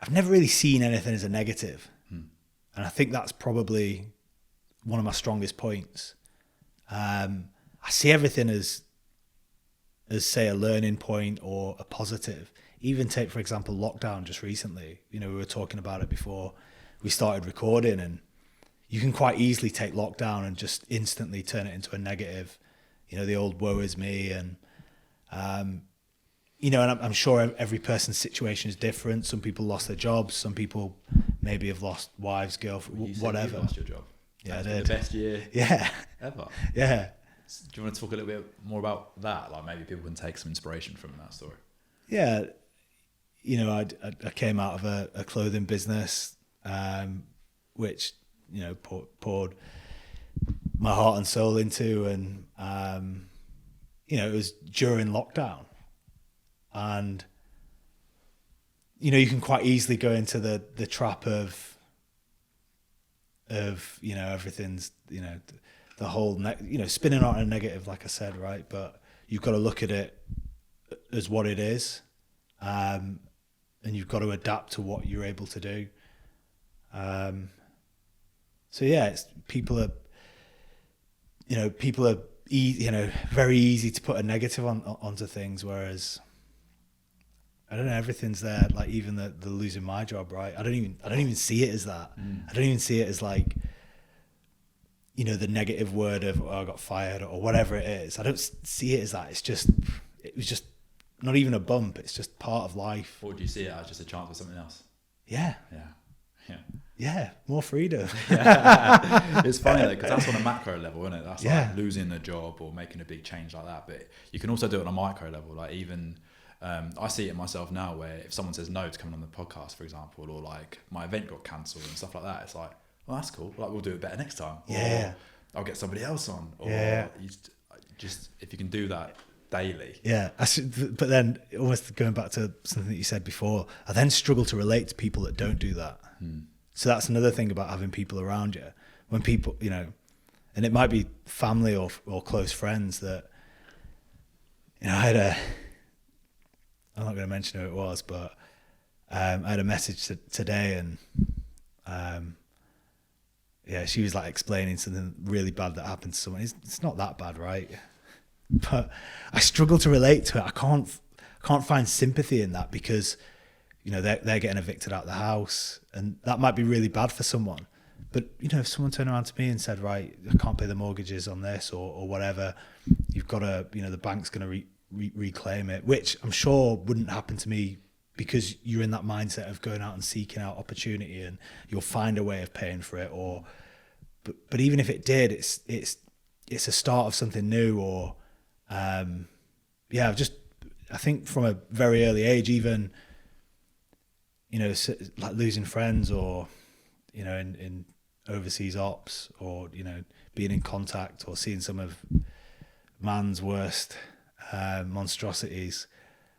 I've never really seen anything as a negative, and I think that's probably one of my strongest points. I see everything as say a learning point or a positive. Even take, for example, lockdown just recently. We were talking about it before we started recording, and you can quite easily take lockdown and just instantly turn it into a negative. The old woe is me, and and I'm sure every person's situation is different. Some people lost their jobs. Some people maybe have lost wives, girlfriends, whatever. You lost your job. Yeah, I did. The best year. Yeah. Ever. Yeah. Do you want to talk a little bit more about that? Like maybe people can take some inspiration from that story. Yeah. I came out of a clothing business, which, poured my heart and soul into. And, it was during lockdown. And, you can quite easily go into the trap of everything's, the whole, spinning out a negative, like I said, right? But you've got to look at it as what it is. And you've got to adapt to what you're able to do. So yeah, people are very easy to put a negative onto things, whereas I don't know, everything's there. Like even the losing my job, right? I don't even see it as that. I don't even see it as like, the negative word of I got fired or whatever it is. I don't see it as that. It was just not even a bump. It's just part of life. Or do you see it as just a chance for something else? Yeah. Yeah. Yeah. More freedom. Yeah. It's funny though, because that's on a macro level, isn't it? That's like losing a job or making a big change like that. But you can also do it on a micro level. Like even, I see it myself now where if someone says no to coming on the podcast, for example, or like my event got cancelled and stuff like that, it's like, well, that's cool. Like we'll do it better next time. Yeah. Or I'll get somebody else on. Or just if you can do that daily. Yeah. But then almost going back to something that you said before, I then struggle to relate to people that don't do that. So that's another thing about having people around you. When people, and it might be family or close friends that, I'm not going to mention who it was, but I had a message today and she was like explaining something really bad that happened to someone. It's not that bad, right? But I struggle to relate to it. I can't find sympathy in that because, they're getting evicted out of the house and that might be really bad for someone. But, if someone turned around to me and said, right, I can't pay the mortgages on this or whatever, you've got to, the bank's going to reclaim it, which I'm sure wouldn't happen to me because you're in that mindset of going out and seeking out opportunity and you'll find a way of paying for it. But even if it did, it's a start of something new or, I think from a very early age, even, like losing friends or, in overseas ops or, being in contact or seeing some of man's worst monstrosities,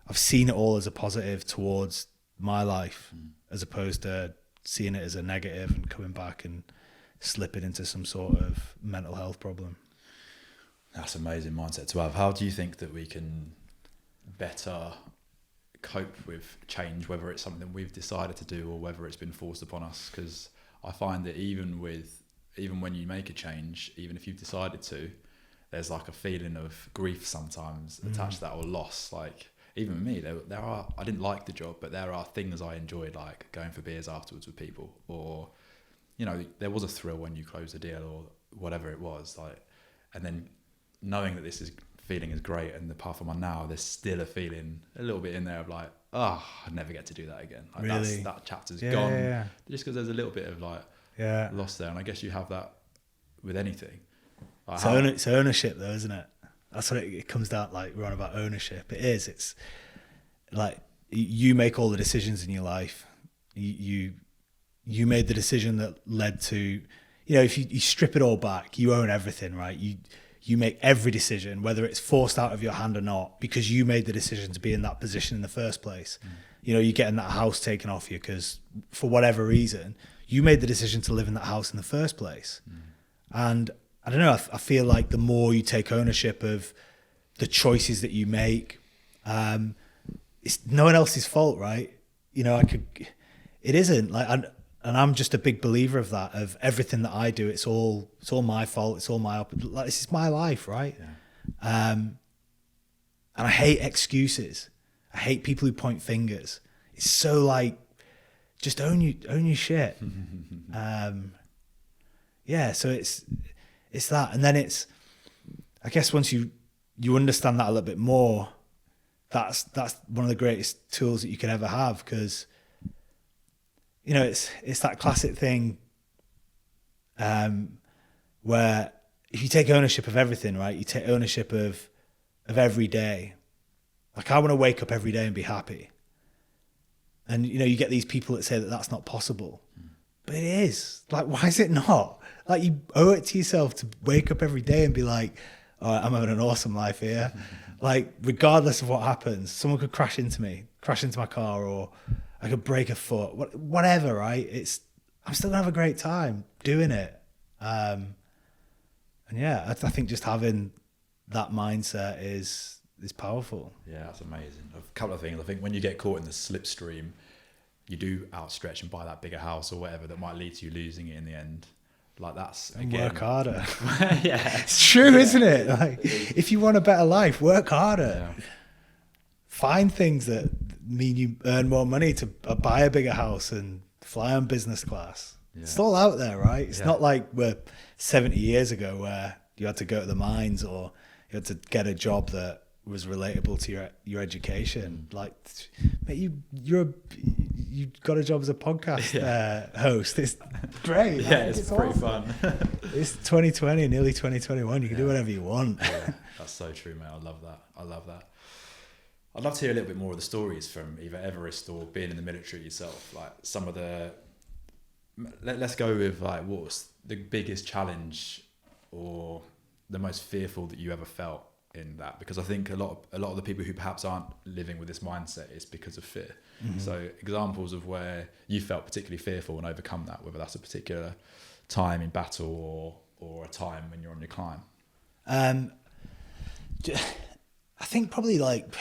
I've seen it all as a positive towards my life as opposed to seeing it as a negative and coming back and slipping into some sort of mental health problem. That's an amazing mindset to have. How do you think that we can better cope with change, whether it's something we've decided to do or whether it's been forced upon us? Because I find that even when you make a change, even if you've decided to, there's like a feeling of grief sometimes attached to that or loss. Like even with me, there are, I didn't like the job, but there are things I enjoyed, like going for beers afterwards with people, or there was a thrill when you closed a deal or whatever it was, like, and then knowing that this feeling is great and the path I'm on now, there's still a feeling a little bit in there of like, I'd never get to do that again. Like really? That chapter's gone. Yeah. Just because there's a little bit of like loss there. And I guess you have that with anything. Like it's ownership though, isn't it? That's what it comes down, like we're on about ownership. It is. It's like you make all the decisions in your life. You made the decision that led to, if you strip it all back, you own everything, right? you make every decision, whether it's forced out of your hand or not, because you made the decision to be in that position in the first place. You know, you're getting that house taken off you because for whatever reason, you made the decision to live in that house in the first place. And I don't know, I feel like the more you take ownership of the choices that you make, it's no one else's fault, right? You know, it isn't like, and I'm just a big believer of that, of everything that I do. It's all my fault. It's all like, this is my life, right? Yeah. And I hate excuses. I hate people who point fingers. It's so like, just own your shit. Yeah. So it's that. And then it's, I guess once you understand that a little bit more, that's one of the greatest tools that you could ever have. Cause you know, it's that classic thing, where if you take ownership of everything, right, you take ownership of every day. Like I want to wake up every day and be happy. And, you know, you get these people that say that that's not possible, but it is. Like, why is it not? Like, you owe it to yourself to wake up every day and be like, all right, I'm having an awesome life here. Like, regardless of what happens, someone could crash into my car, or I could break a foot, whatever, right? I'm still gonna have a great time doing it. And yeah, I think just having that mindset is powerful. Yeah, that's amazing. A couple of things. I think when you get caught in the slipstream, you do outstretch and buy that bigger house or whatever that might lead to you losing it in the end. Like that's again, work harder. Yeah, it's true, isn't it? Like, if you want a better life, work harder. Yeah. Find things that mean you earn more money to buy a bigger house and fly on business class. Yeah. It's all out there, right? It's not like we're 70 years ago where you had to go to the mines or you had to get a job that was relatable to your education. Like, mate, you got a job as a podcast host. It's great. Yeah, it's pretty awesome. fun. It's 2020, nearly 2021. You can do whatever you want. Yeah, that's so true, mate. I love that. I'd love to hear a little bit more of the stories from either Everest or being in the military yourself. Like some of the, let's go with like, what was the biggest challenge or the most fearful that you ever felt in that? Because I think a lot of the people who perhaps aren't living with this mindset is because of fear. Mm-hmm. So examples of where you felt particularly fearful and overcome that, whether that's a particular time in battle or a time when you're on your climb. I think probably like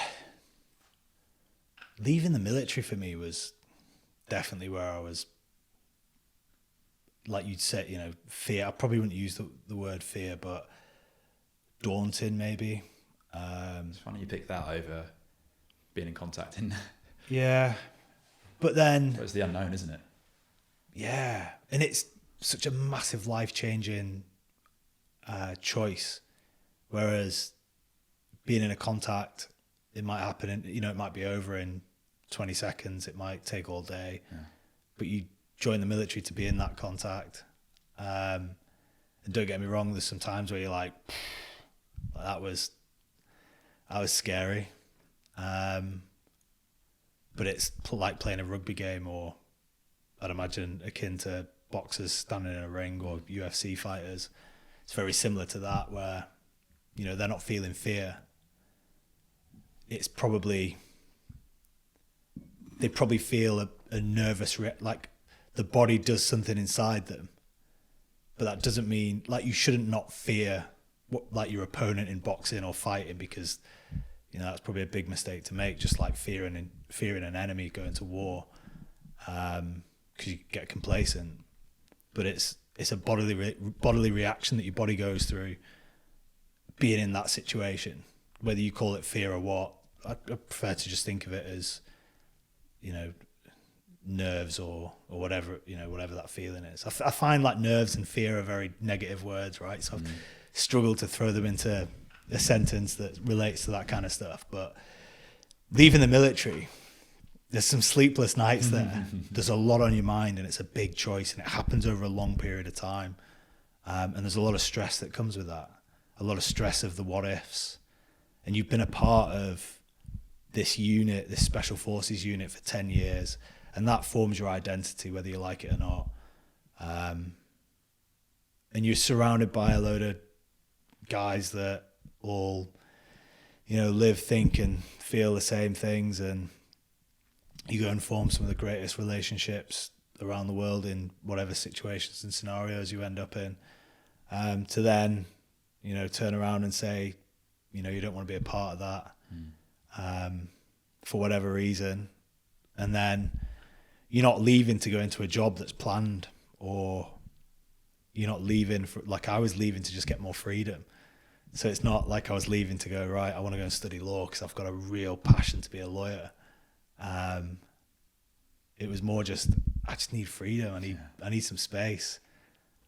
leaving the military for me was definitely where I was, like you'd say, you know, fear. I probably wouldn't use the word fear, but daunting maybe. It's funny you picked that over being in contact in. Yeah, but then it's the unknown, isn't it? Yeah, and it's such a massive life-changing choice. Whereas being in a contact, it might happen, and it might be over in 20 seconds. It might take all day, but you join the military to be in that contact. And don't get me wrong, there's some times where you're like, that was scary. But it's like playing a rugby game, or I'd imagine akin to boxers standing in a ring or UFC fighters. It's very similar to that, where, they're not feeling fear. It's probably, they probably feel a nervous, like the body does something inside them. But that doesn't mean, like, you shouldn't not fear like your opponent in boxing or fighting, because that's probably a big mistake to make, just like fearing an enemy going to war, because you get complacent. But it's a bodily reaction that your body goes through being in that situation, whether you call it fear or what. I prefer to just think of it as nerves or whatever, whatever that feeling is. I find like nerves and fear are very negative words, right? So I've struggled to throw them into a sentence that relates to that kind of stuff. But leaving the military, there's some sleepless nights there. There's a lot on your mind, and it's a big choice, and it happens over a long period of time. And there's a lot of stress that comes with that, a lot of stress of the what ifs. And you've been a part of this unit, this special forces unit, for 10 years, and that forms your identity, whether you like it or not. And you're surrounded by a load of guys that all, live, think and feel the same things, and you go and form some of the greatest relationships around the world in whatever situations and scenarios you end up in, to then, turn around and say, you don't want to be a part of that, for whatever reason. And then you're not leaving to go into a job that's planned, or you're not leaving for, like I was leaving to just get more freedom. So it's not like I was leaving to go, right, I want to go and study law because I've got a real passion to be a lawyer. It was more just, I just need freedom. I need some space.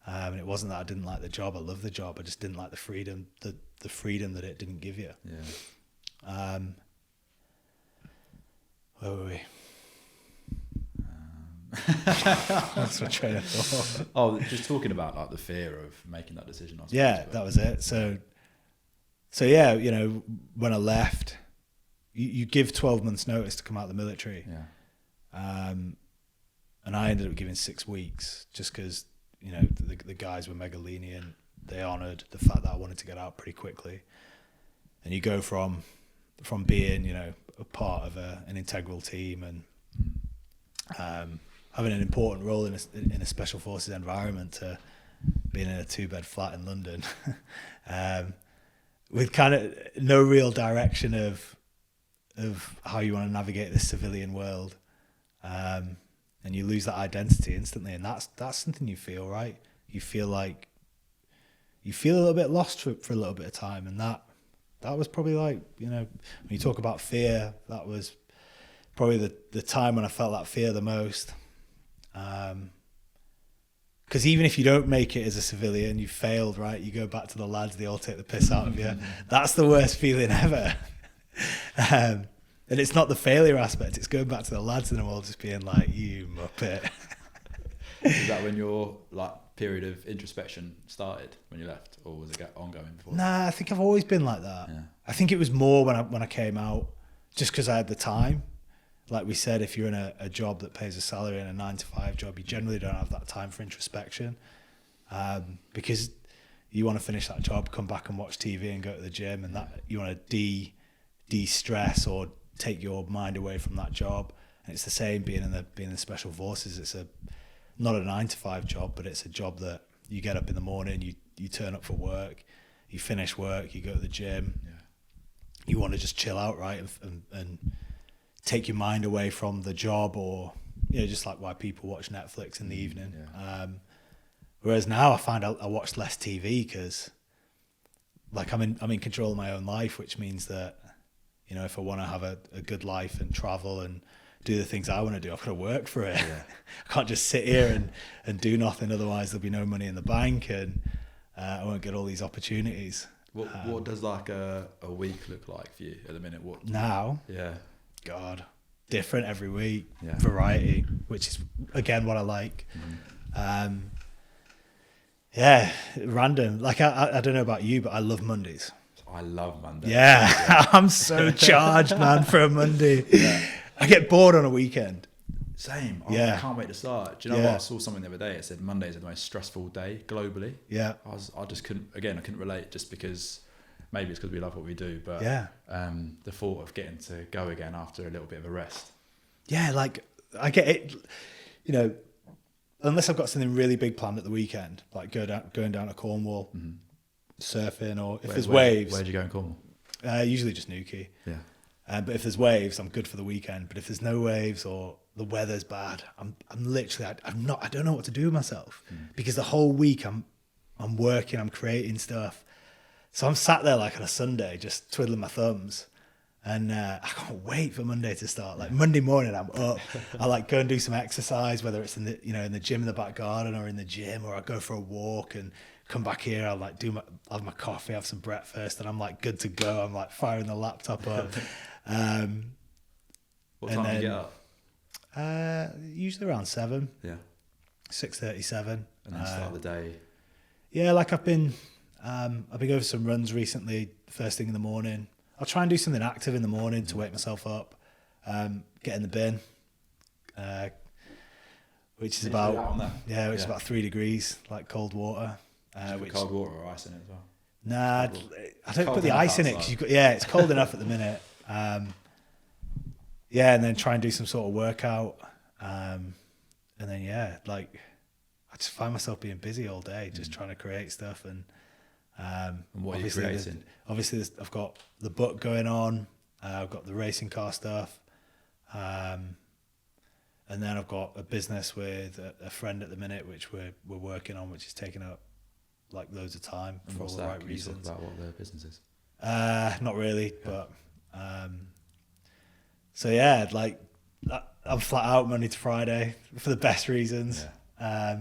And it wasn't that I didn't like the job. I love the job. I just didn't like the freedom, the freedom that it didn't give you. Yeah. Where were we? That's my train of thought. Oh, just talking about like the fear of making that decision. I suppose, yeah, that was it. So yeah, when I left, you give 12 months notice to come out of the military. Yeah. And I ended up giving 6 weeks just because, the guys were mega lenient. They honoured the fact that I wanted to get out pretty quickly. And you go from being, a part of an integral team and having an important role in a special forces environment to being in a 2-bed flat in London with kind of no real direction of how you want to navigate this civilian world. And you lose that identity instantly, and that's something you feel, right? You feel like you feel a little bit lost for a little bit of time, and that was probably like, when you talk about fear, that was probably the time when I felt that fear the most. Because even if you don't make it as a civilian, you failed, right? You go back to the lads, they all take the piss out of you. That's the worst feeling ever. And it's not the failure aspect, it's going back to the lads and them all just being like, you muppet. Is that when your period of introspection started, when you left, or was it ongoing before? Nah, I think I've always been like that. Yeah. I think it was more when I came out, just because I had the time. Like we said, if you're in a job that pays a salary in a 9-to-5 job, you generally don't have that time for introspection, because you want to finish that job, come back and watch TV and go to the gym, and that you want to de-stress or take your mind away from that job. And it's the same being in the special forces. It's not a 9-to-5 job, but it's a job that you get up in the morning, you turn up for work, you finish work, you go to the gym. Yeah. You want to just chill out, right, and take your mind away from the job, or just like why people watch Netflix in the evening. Yeah. Whereas now I find I watch less TV because, like, I'm in control of my own life, which means that, if I want to have a good life and travel and do the things I want to do, I've got to work for it. Yeah. I can't just sit here and do nothing. Otherwise, there'll be no money in the bank, and I won't get all these opportunities. What does like a week look like for you at the minute? What now? Yeah. God, different every week. Yeah. Variety, which is again what I like. Mm-hmm. Yeah, random. Like I don't know about you, but I love Mondays. I love Monday. Yeah, I'm so charged, man, for a Monday. Yeah. I get bored on a weekend. Same. Yeah. I can't wait to start. Do you know what? I saw something the other day. It said Mondays are the most stressful day globally. Yeah. I just couldn't relate, just because maybe it's because we love what we do, but yeah. The thought of getting to go again after a little bit of a rest. Yeah, like I get it, unless I've got something really big planned at the weekend, like going down to Cornwall, mm-hmm. surfing, or if there's waves. Where'd you go in Cornwall? Usually just Newquay. Yeah. But if there's waves, I'm good for the weekend. But if there's no waves or the weather's bad, I'm literally I don't know what to do with myself, because the whole week I'm working, I'm creating stuff. So I'm sat there like on a Sunday just twiddling my thumbs, and I can't wait for Monday to start. Like Monday morning, I'm up. I like go and do some exercise, whether it's in the gym in the back garden or in the gym, or I go for a walk and come back here. I'll like have my coffee, have some breakfast, and I'm like good to go. I'm like firing the laptop up. What time do you get up? Usually around 7. Yeah. 6:37. And then start the day. Yeah, like I've been going for some runs recently, first thing in the morning. I'll try and do something active in the morning to wake myself up. Get in the bin, which is about 3 degrees, like cold water. Which cold water or ice in it as well? Nah, I don't Cold put the enough ice in it outside. because it's cold enough at the minute. Yeah, and then try and do some sort of workout. And then, I just find myself being busy all day, just trying to create stuff. And And what are you obviously, creating? I've got the book going on. I've got the racing car stuff. And then I've got a business with a friend at the minute, which we're working on, which is taking up like loads of time And for all what's the that? right Can you talk reasons. about what the business is? Not really, Yeah. but so yeah, like I'm flat out Monday to Friday for the best reasons. Yeah.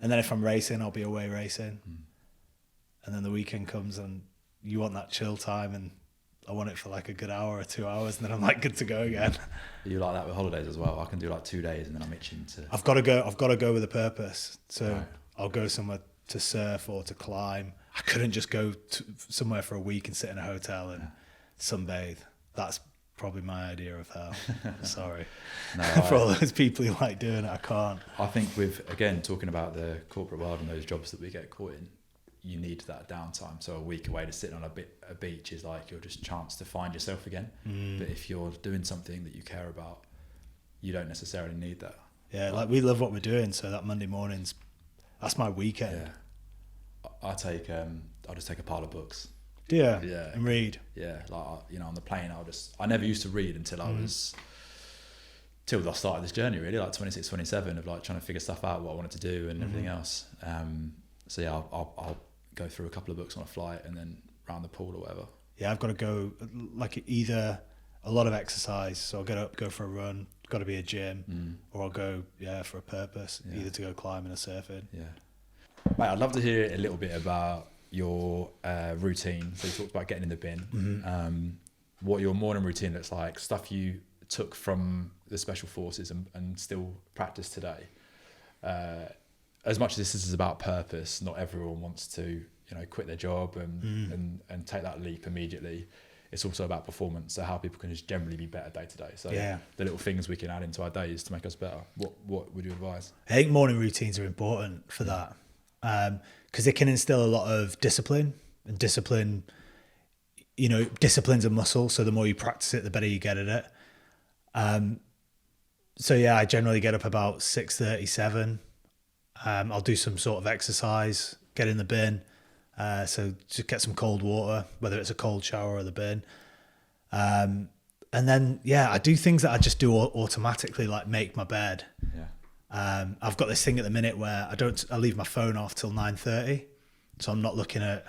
And then if I'm racing, I'll be away racing. Mm. And then the weekend comes and you want that chill time, and I want it for like a good hour or 2 hours, and then I'm like good to go again. Are you like that with holidays as well? I can do like 2 days and then I'm itching to. I've got to go with a purpose. So Right. I'll go somewhere to surf or to climb. I couldn't just go to somewhere for a week and sit in a hotel and sunbathe. That's probably my idea of hell. Sorry. No, For all those people who like doing it, I can't. I think with, again, talking about the corporate world and those jobs that we get caught in, you need that downtime. So a week away to sit on a beach is like your just chance to find yourself again. But if you're doing something that you care about, you don't necessarily need that. Yeah, like we love what we're doing, so that Monday morning's, that's my weekend. Yeah. I'll just take a pile of books. Do you? Yeah. And read. Yeah, like on the plane, I never used to read until I started this journey, really, like 26, 27, of like trying to figure stuff out, what I wanted to do and everything else. So yeah, I'll go through a couple of books on a flight and then round the pool or whatever. Yeah, I've got to go, like either a lot of exercise, so I'll get up, go for a run, got to be a gym, or I'll go, for a purpose, either to go climbing or surfing. Yeah. Mate, I'd love to hear a little bit about your routine. So you talked about getting in the bin, what your morning routine looks like, stuff you took from the Special Forces and still practice today. As much as this is about purpose, not everyone wants to, quit their job and take that leap immediately. It's also about performance, so how people can just generally be better day to day. So the little things we can add into our days to make us better. What would you advise? I think morning routines are important for that, because it can instill a lot of discipline, and discipline's a muscle. So the more you practice it, the better you get at it. So yeah, I generally get up about 6:37. I'll do some sort of exercise, get in the bin. So just get some cold water, whether it's a cold shower or the bin. And then, I do things that I just do automatically, like make my bed. Yeah. I've got this thing at the minute where I leave my phone off till 9:30. So I'm not looking at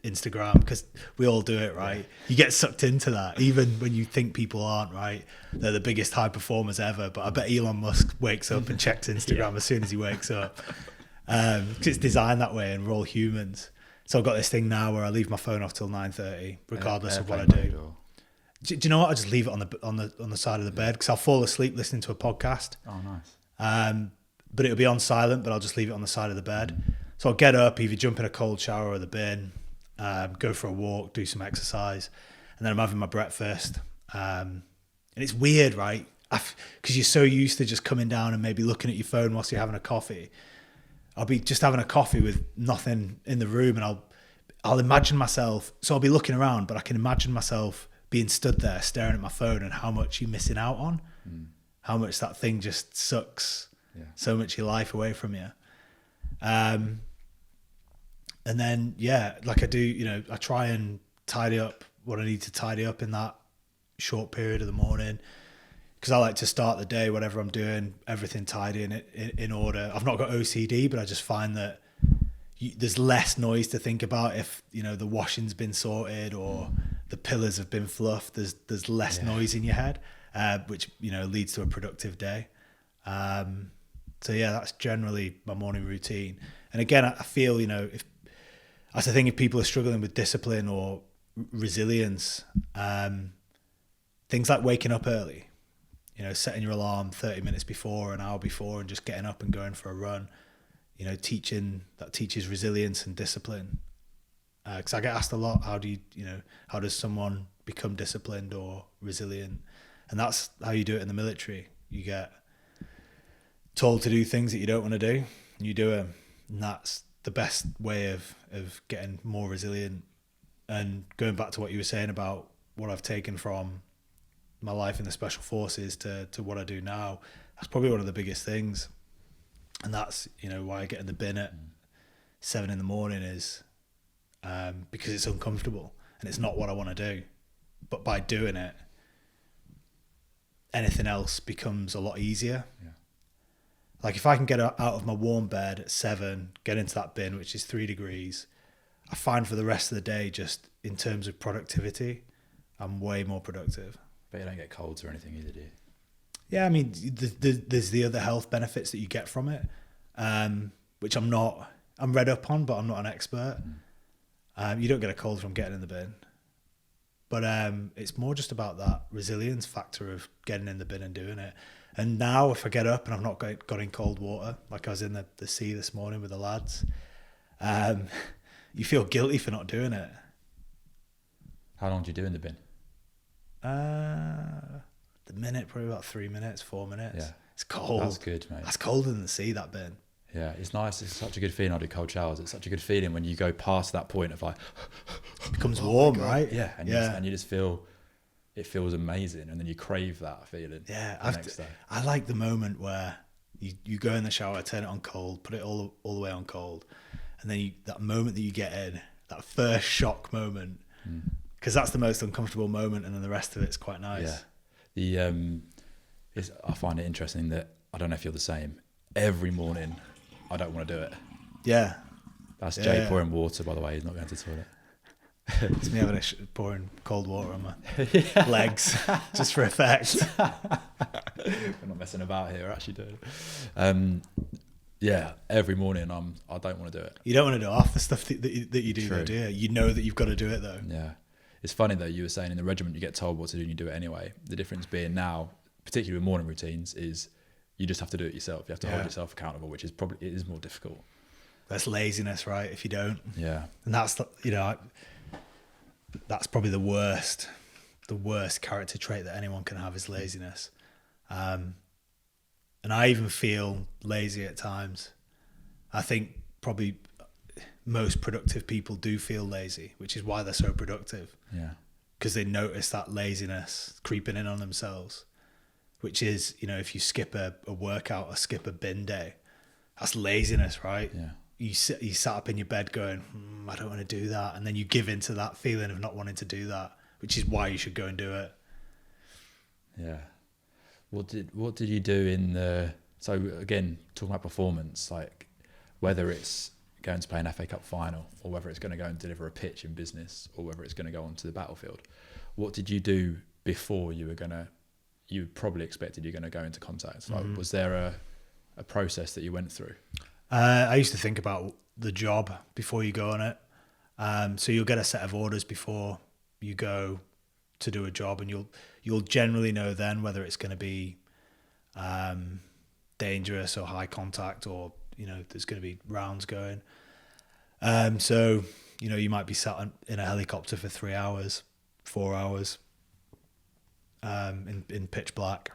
Instagram, because we all do it, right? You get sucked into that, even when you think people aren't, right? They're the biggest high performers ever. But I bet Elon Musk wakes up and checks Instagram as soon as he wakes up. Because it's designed that way and we're all humans. So I've got this thing now where I leave my phone off till 9:30, regardless of what I do. Do you know what? I just leave it on the side of the bed, because I'll fall asleep listening to a podcast. Oh, nice. But it'll be on silent, but I'll just leave it on the side of the bed. So I'll get up, either jump in a cold shower or the bin, go for a walk, do some exercise, and then I'm having my breakfast. And it's weird, right? Because you're so used to just coming down and maybe looking at your phone whilst you're having a coffee. I'll be just having a coffee with nothing in the room, and I'll imagine myself. So I'll be looking around, but I can imagine myself being stood there staring at my phone, and how much you're missing out on, how much that thing just sucks so much of your life away from you. And then, like I do, I try and tidy up what I need to tidy up in that short period of the morning. Because I like to start the day, whatever I'm doing, everything tidy and in order. I've not got OCD, but I just find that there's less noise to think about if, the washing's been sorted or the pillars have been fluffed. There's less noise in your head, which, leads to a productive day. So that's generally my morning routine. And again, I feel, if that's the thing, if people are struggling with discipline or resilience, things like waking up early, setting your alarm 30 minutes before, an hour before, and just getting up and going for a run, teaches resilience and discipline. Because I get asked a lot, how does someone become disciplined or resilient? And that's how you do it in the military. You get told to do things that you don't want to do, and you do them. And the best way of getting more resilient. And going back to what you were saying about what I've taken from my life in the special forces to what I do now, that's probably one of the biggest things. And that's, you know, why I get in the bin at 7 a.m. is because it's uncomfortable and it's not what I want to do. But by doing it, anything else becomes a lot easier. Yeah. Like if I can get out of my warm bed at 7, get into that bin, which is 3 degrees, I find for the rest of the day, just in terms of productivity, I'm way more productive. But you don't get colds or anything either, do you? Yeah, I mean, there's the other health benefits that you get from it, which I'm read up on, but I'm not an expert. You don't get a cold from getting in the bin. But it's more just about that resilience factor of getting in the bin and doing it. And now if I get up and I've not got in cold water, like I was in the sea this morning with the lads, you feel guilty for not doing it. How long do you do in the bin? The minute, probably about 3 minutes, 4 minutes. Yeah. It's cold. That's good, mate. That's colder than the sea, that bin. Yeah, it's nice. It's such a good feeling. I do cold showers. It's such a good feeling when you go past that point of like... It becomes warm, right? Yeah, and you just feel... It feels amazing, and then you crave that feeling. Yeah, the next day. I like the moment where you go in the shower, turn it on cold, put it all the way on cold, and then that moment that you get in, that first shock moment, because that's the most uncomfortable moment, and then the rest of it's quite nice. Yeah, I find it interesting that I don't know if you're the same. Every morning, I don't want to do it. Yeah, that's Jay pouring water, by the way. He's not going to the toilet. It's me having pouring cold water on my legs just for effect. We're not messing about here. We're actually doing it. Yeah, every morning I don't want to do it. You don't want to do half the stuff that you do, though, do you? You know that you've got to do it, though. Yeah. It's funny, though, you were saying in the regiment you get told what to do and you do it anyway. The difference being now, particularly with morning routines, is you just have to do it yourself. You have to hold yourself accountable, which is it is more difficult. That's laziness, right? If you don't. Yeah. And that's, that's probably the worst character trait that anyone can have is laziness. And I even feel lazy at times. I think probably most productive people do feel lazy, which is why they're so productive. Yeah. Because they notice that laziness creeping in on themselves, which is, if you skip a workout or skip a bin day, that's laziness, right? Yeah. You sat up in your bed going, I don't want to do that. And then you give into that feeling of not wanting to do that, which is why you should go and do it. Yeah. What did you do so again, talking about performance, like whether it's going to play an FA Cup final or whether it's going to go and deliver a pitch in business or whether it's going to go onto the battlefield, what did you do before you probably expected you're going to go into contact? Like, was there a process that you went through? I used to think about the job before you go on it. So you'll get a set of orders before you go to do a job, and you'll generally know then whether it's going to be dangerous or high contact, or there's going to be rounds going. So you might be sat in a helicopter for 3 hours, 4 hours, in pitch black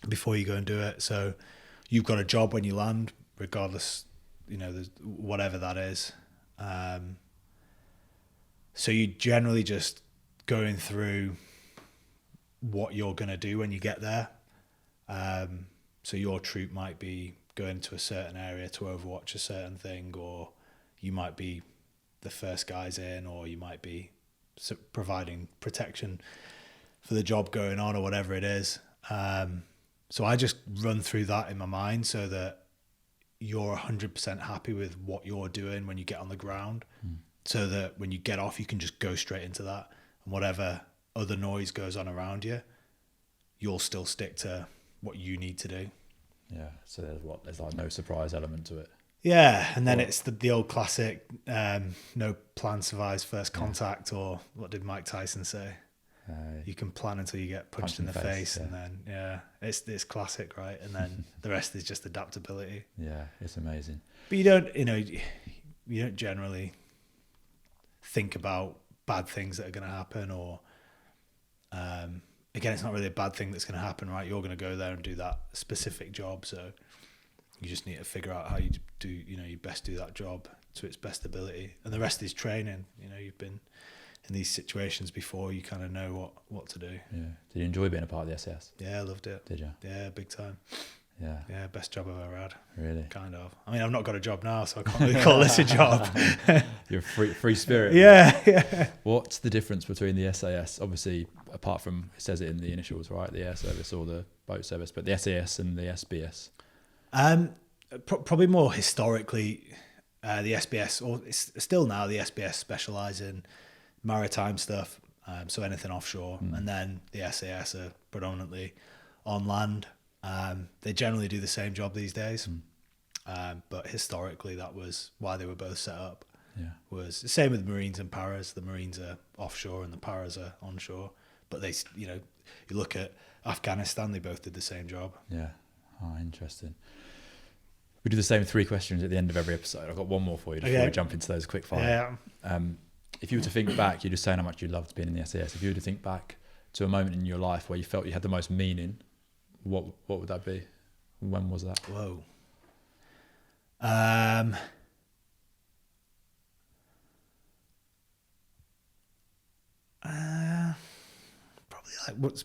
before you go and do it. So you've got a job when you land, regardless, there's whatever that is. So you generally just going through what you're going to do when you get there. So your troop might be going to a certain area to overwatch a certain thing, or you might be the first guys in, or you might be providing protection for the job going on, or whatever it is. So I just run through that in my mind so that you're 100% happy with what you're doing when you get on the ground, so that when you get off, you can just go straight into that, and whatever other noise goes on around you, you'll still stick to what you need to do. Yeah. So there's like no surprise element to it. Yeah. And then it's the old classic, no plan survives first contact, or what did Mike Tyson say? You can plan until you get punched in the face. And then, it's classic, right? And then the rest is just adaptability. Yeah. It's amazing. But you don't generally think about bad things that are going to happen, or, again, it's not really a bad thing that's going to happen, right? You're going to go there and do that specific job. So You just need to figure out how you do, you best do that job to its best ability, and the rest is training. You've been in these situations before, you kind of know what to do. Yeah. Did you enjoy being a part of the SAS? Yeah, I loved it. Did you? Yeah, big time. Yeah. Yeah, best job I've ever had. Really? Kind of. I mean, I've not got a job now, so I can't really call this a job. You're a free spirit. Yeah. What's the difference between the SAS, obviously, apart from, it says it in the initials, right? The air service or the boat service, but the SAS and the SBS? Probably more historically, the SBS, or it's still now the SBS, specialise in maritime stuff, so anything offshore, and then the SAS are predominantly on land. They generally do the same job these days, but historically that was why they were both set up. Yeah. Was the same with Marines and Paras. The Marines are offshore and the Paras are onshore, but they, you look at Afghanistan, they both did the same job. Yeah. Oh, interesting. We do the same 3 questions at the end of every episode. I've got one more for you before we jump into those quick fire. Yeah. If you were to think back, you're just saying how much you loved being in the SAS. If you were to think back to a moment in your life where you felt you had the most meaning, what would that be? When was that? Whoa.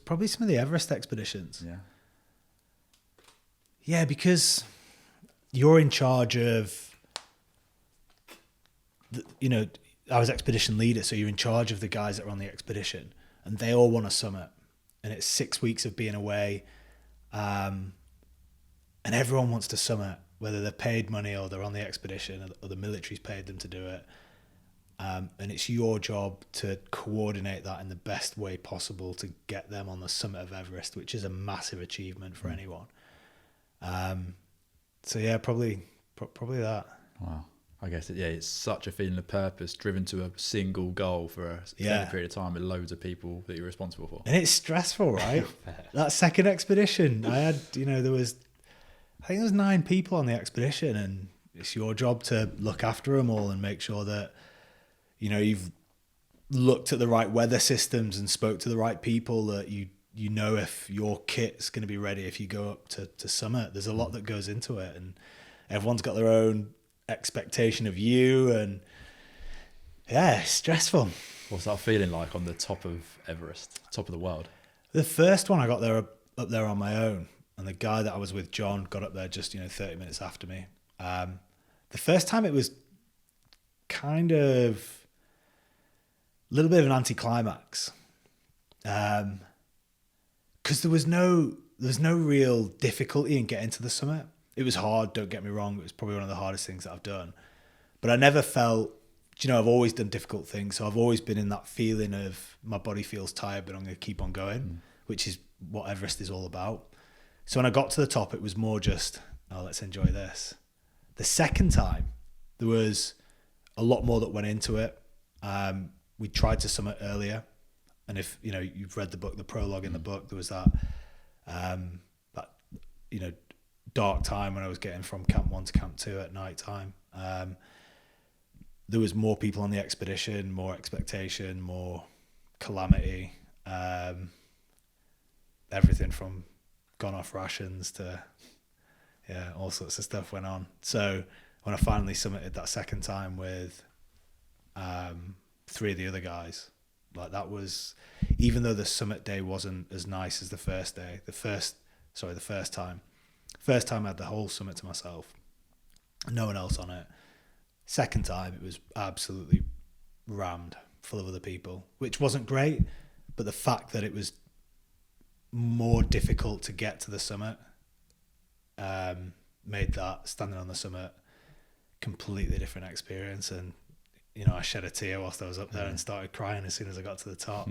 Probably some of the Everest expeditions. Yeah. Yeah, because you're in charge of, I was expedition leader, so you're in charge of the guys that are on the expedition, and they all want a summit, and it's 6 weeks of being away, and everyone wants to summit, whether they're paid money or they're on the expedition or the military's paid them to do it. And it's your job to coordinate that in the best way possible to get them on the summit of Everest, which is a massive achievement for anyone. So yeah, probably that. Wow. I guess it's such a feeling of purpose, driven to a single goal for a extended period of time with loads of people that you're responsible for. And it's stressful, right? That second expedition, I had, I think there was 9 people on the expedition, and it's your job to look after them all and make sure that, you've looked at the right weather systems and spoke to the right people, that you if your kit's going to be ready if you go up to summit. There's a lot that goes into it, and everyone's got their own expectation of you, and yeah, it's stressful. What's that feeling like on the top of Everest, top of the world? The first one I got there up there on my own, and the guy that I was with, John, got up there just 30 minutes after me. The first time it was kind of a little bit of an anticlimax, because there was no real difficulty in getting to the summit. It was hard, don't get me wrong. It was probably one of the hardest things that I've done. But I never felt, I've always done difficult things. So I've always been in that feeling of my body feels tired, but I'm going to keep on going, which is what Everest is all about. So when I got to the top, it was more just, let's enjoy this. The second time, there was a lot more that went into it. We tried to summit earlier. And if, you've read the book, the prologue in the book, there was that dark time when I was getting from camp 1 to camp 2 at night time. There was more people on the expedition, more expectation, more calamity, everything from gone off rations to, all sorts of stuff went on. So when I finally summited that second time with 3 of the other guys, that was, even though the summit day wasn't as nice as the first day, the first time I had the whole summit to myself, no one else on it. Second time, it was absolutely rammed full of other people, which wasn't great, but the fact that it was more difficult to get to the summit made that standing on the summit completely different experience. And I shed a tear whilst I was up there and started crying as soon as I got to the top.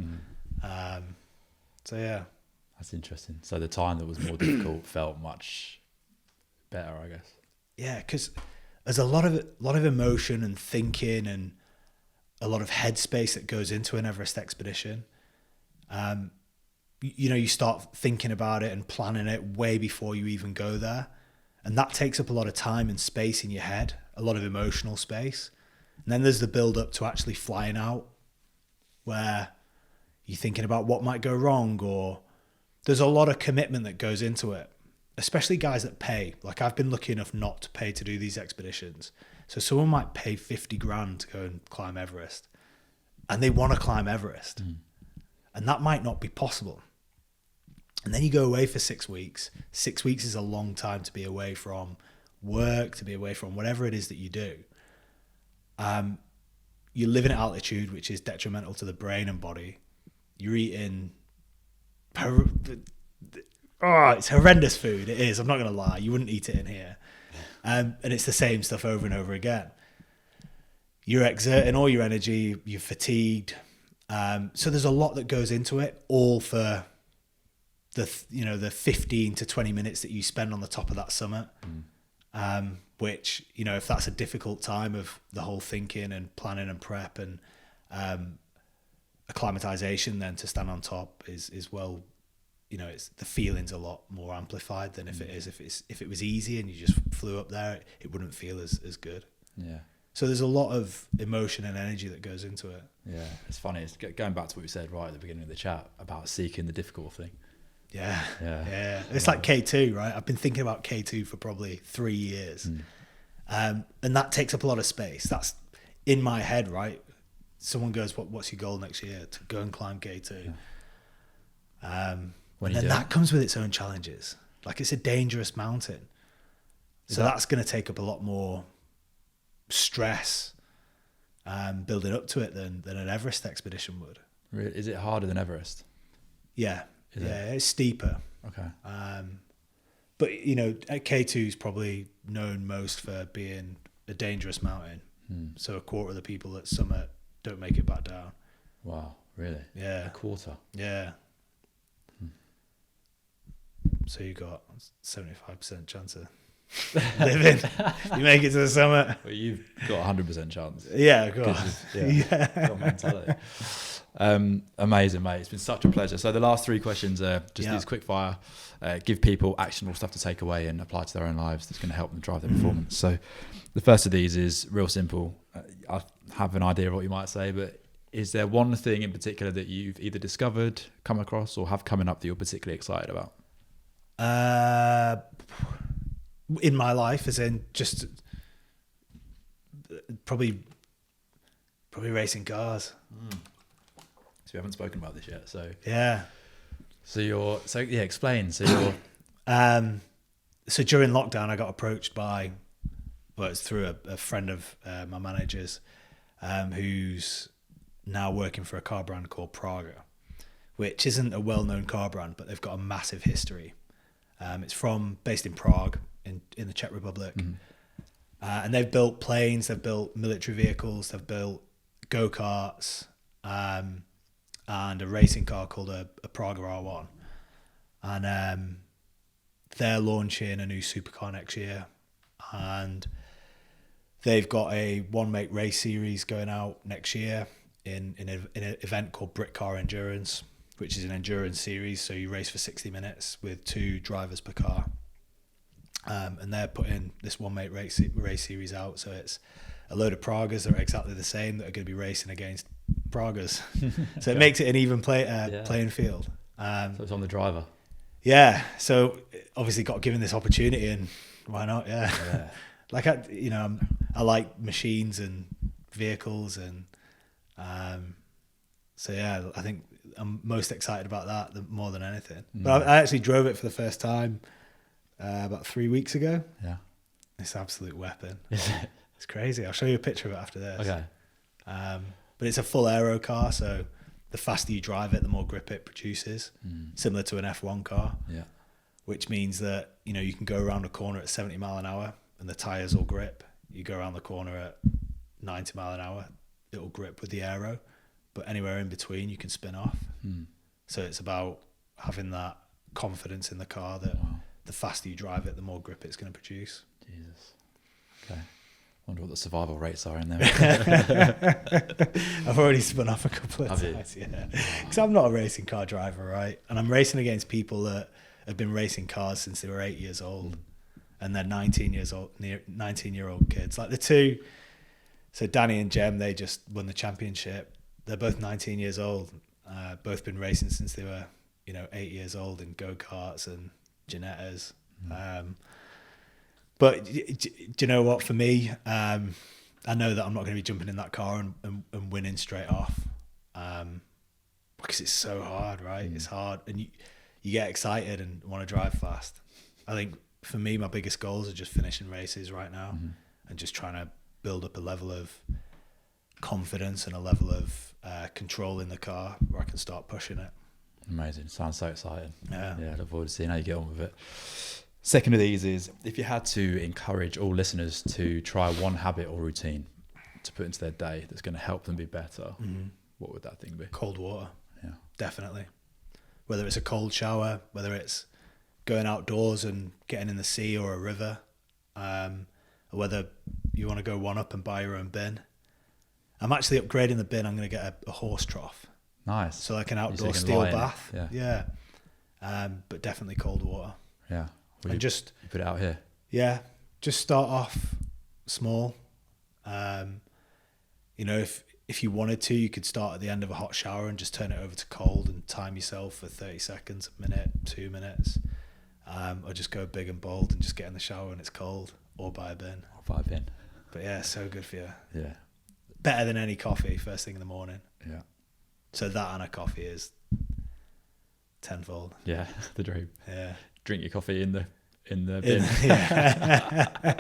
So yeah, that's interesting. So the time that was more difficult felt much better, I guess. Yeah, because there's a lot of emotion and thinking and a lot of headspace that goes into an Everest expedition. You start thinking about it and planning it way before you even go there, and that takes up a lot of time and space in your head, a lot of emotional space. And then there's the build up to actually flying out, where you're thinking about what might go wrong, or there's a lot of commitment that goes into it. especially guys that pay. Like I've been lucky enough not to pay to do these expeditions. So someone might pay 50 grand to go and climb Everest, and they want to climb Everest, and that might not be possible. And then you go away for 6 weeks. 6 weeks is a long time to be away from work, to be away from whatever it is that you do. You're living at altitude, which is detrimental to the brain and body. You're eating, it's horrendous food. It is. I'm not going to lie. You wouldn't eat it in here. And it's the same stuff over and over again. You're exerting all your energy. You're fatigued. So there's a lot that goes into it, all for the 15 to 20 minutes that you spend on the top of that summit. Which, if that's a difficult time of the whole thinking and planning and prep and acclimatization, then to stand on top is well, it's the feeling's a lot more amplified than if it was easy and you just flew up there, it wouldn't feel as good. Yeah. So there's a lot of emotion and energy that goes into it. Yeah, it's funny. It's going back to what we said right at the beginning of the chat about seeking the difficult thing. Yeah. It's like K2, right? I've been thinking about K2 for probably 3 years. And that takes up a lot of space. That's in my head, right? Someone goes, what's your goal next year? To go and climb K2. And then that comes with its own challenges. Like it's a dangerous mountain. So that's going to take up a lot more stress building up to it than an Everest expedition would. Really? Is it harder than Everest? Yeah. It's steeper. Okay. But K2 is probably known most for being a dangerous mountain. So a quarter of the people at summit don't make it back down. Wow, really? Yeah. A quarter? Yeah. So you got 75% chance of living. You make it to the summit. Well, you've got 100% chance. Yeah, of course. Got mentality. Amazing, mate. It's been such a pleasure. So the last 3 questions are just these quick fire. Give people actionable stuff to take away and apply to their own lives that's going to help them drive their performance. So the first of these is real simple. I have an idea of what you might say, but is there one thing in particular that you've either discovered, come across, or have coming up that you're particularly excited about? In my life, as in just probably racing cars. So we haven't spoken about this yet. So yeah. Explain. So you're so during lockdown, I got approached by, it's through a friend of my manager's, who's now working for a car brand called Praga, which isn't a well-known car brand, but they've got a massive history. It's based in Prague in the Czech Republic. And they've built planes, they've built military vehicles, they've built go-karts, and a racing car called a Praga R1. And they're launching a new supercar next year. And they've got a one-make race series going out next year in an event called Brit Car Endurance, which is an endurance series. So you race for 60 minutes with 2 drivers per car. And they're putting this one-make race series out. So it's a load of Pragas that are exactly the same that are going to be racing against Pragas. So it makes it an even playing field. So it's on the driver. Yeah. So obviously got given this opportunity, and why not? Yeah. Like I like machines and vehicles, and so yeah, I think I'm most excited about that more than anything. But I actually drove it for the first time about 3 weeks ago. Yeah. It's an absolute weapon. It's crazy. I'll show you a picture of it after this. Okay. But it's a full aero car, so the faster you drive it, the more grip it produces, similar to an F1 car. Yeah. Which means that, you can go around a corner at 70 mile an hour and the tyres will grip. You go around the corner at 90 mile an hour, it'll grip with the aero. But anywhere in between, you can spin off. So it's about having that confidence in the car that the faster you drive it, the more grip it's going to produce. Jesus. Okay. Wonder what the survival rates are in there. I've already spun off a couple of times, because I'm not a racing car driver, right? And I'm racing against people that have been racing cars since they were 8 years old, and they're 19-year-old kids. Like the two, so Danny and Jem, they just won the championship. They're both 19 years old, both been racing since they were, 8 years old in go-karts and Ginettas. But do you know what? For me, I know that I'm not going to be jumping in that car and winning straight off, because it's so hard, right? It's hard, and you get excited and want to drive fast. I think for me, my biggest goals are just finishing races right now, and just trying to build up a level of confidence and a level of control in the car where I can start pushing it. Amazing. Sounds so exciting. Yeah. I look forward to seeing how you get on with it. Second of these is, if you had to encourage all listeners to try one habit or routine to put into their day that's going to help them be better, what would that thing be? Cold water. Yeah. Definitely. Whether it's a cold shower, whether it's going outdoors and getting in the sea or a river, or whether you want to go one up and buy your own bin. I'm actually upgrading the bin. I'm going to get a horse trough. Nice. So like an outdoor you can steel lie in it. bath. Yeah. But definitely cold water. Yeah. Well, And just you put it out here. Yeah, just start off small. You know, if you wanted to, you could start at the end of a hot shower and just turn it over to cold and time yourself for 30 seconds, a minute, 2 minutes. Or just go big and bold and just get in the shower when it's cold, or buy a bin. But yeah, so good for you. Yeah. Better than any coffee first thing in the morning. Yeah. So that and a coffee is tenfold. Yeah. The dream. Yeah. Drink your coffee in the bin. Yeah.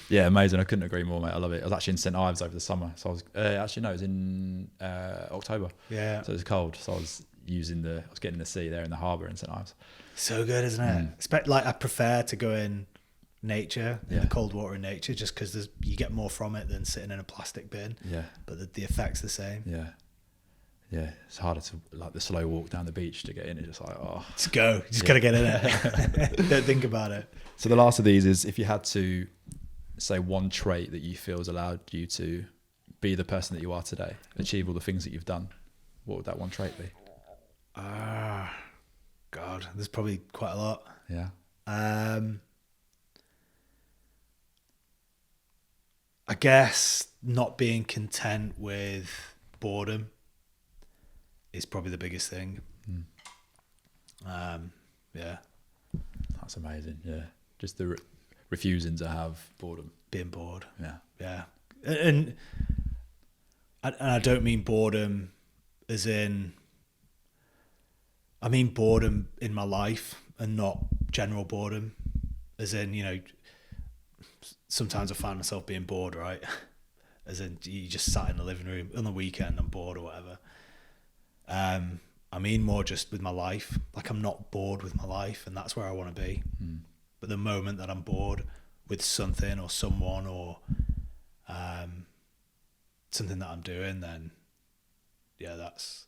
Yeah, amazing. I couldn't agree more, mate. I love it. I was actually in St Ives over the summer, so I was it was in October. Yeah. So it was cold, so I was getting the sea there in the harbour in St Ives. So good, isn't it? Like I prefer to go in nature, in Yeah. the cold water in nature, just because you get more from it than sitting in a plastic bin. Yeah. But the effect's the same. Yeah. Yeah, it's harder to, like, the slow walk down the beach to get in. It's just like, Just go. You just gotta get in it. Don't think about it. So the last of these is, if you had to say one trait that you feel has allowed you to be the person that you are today, achieve all the things that you've done, what would that one trait be? God, there's probably quite a lot. Yeah. I guess not being content with boredom is probably the biggest thing. Yeah. That's amazing. Yeah. Just the refusing to have boredom. Being bored. Yeah. Yeah. And I don't mean boredom as in, I mean boredom in my life and not general boredom. As in, you know, sometimes I find myself being bored, right? As in, you just sat in the living room on the weekend, I'm bored or whatever. I mean more just with my life. Like, I'm not bored with my life, and that's where I want to be. But the moment that I'm bored with something or someone or something that I'm doing, then yeah, that's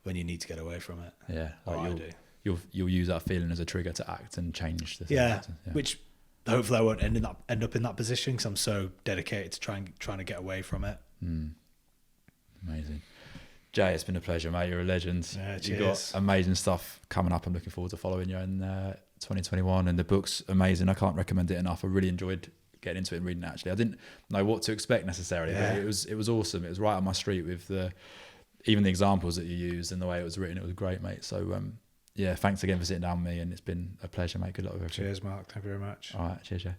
when you need to get away from it. Yeah. Or I do. You'll use that feeling as a trigger to act and change the thing. Yeah. Which hopefully I won't end up in that position, because I'm so dedicated to trying to get away from it. Amazing. Jay, it's been a pleasure, mate. You're a legend. Yeah, You've got amazing stuff coming up. I'm looking forward to following you in 2021, and the book's amazing. I can't recommend it enough. I really enjoyed getting into it and reading it, actually. I didn't know what to expect necessarily, but it was awesome. It was right on my street with even the examples that you used and the way it was written. It was great, mate. So yeah, thanks again for sitting down with me, and it's been a pleasure, mate. Good luck with everything. Cheers, Mark. Thank you very much. All right, cheers, Jay.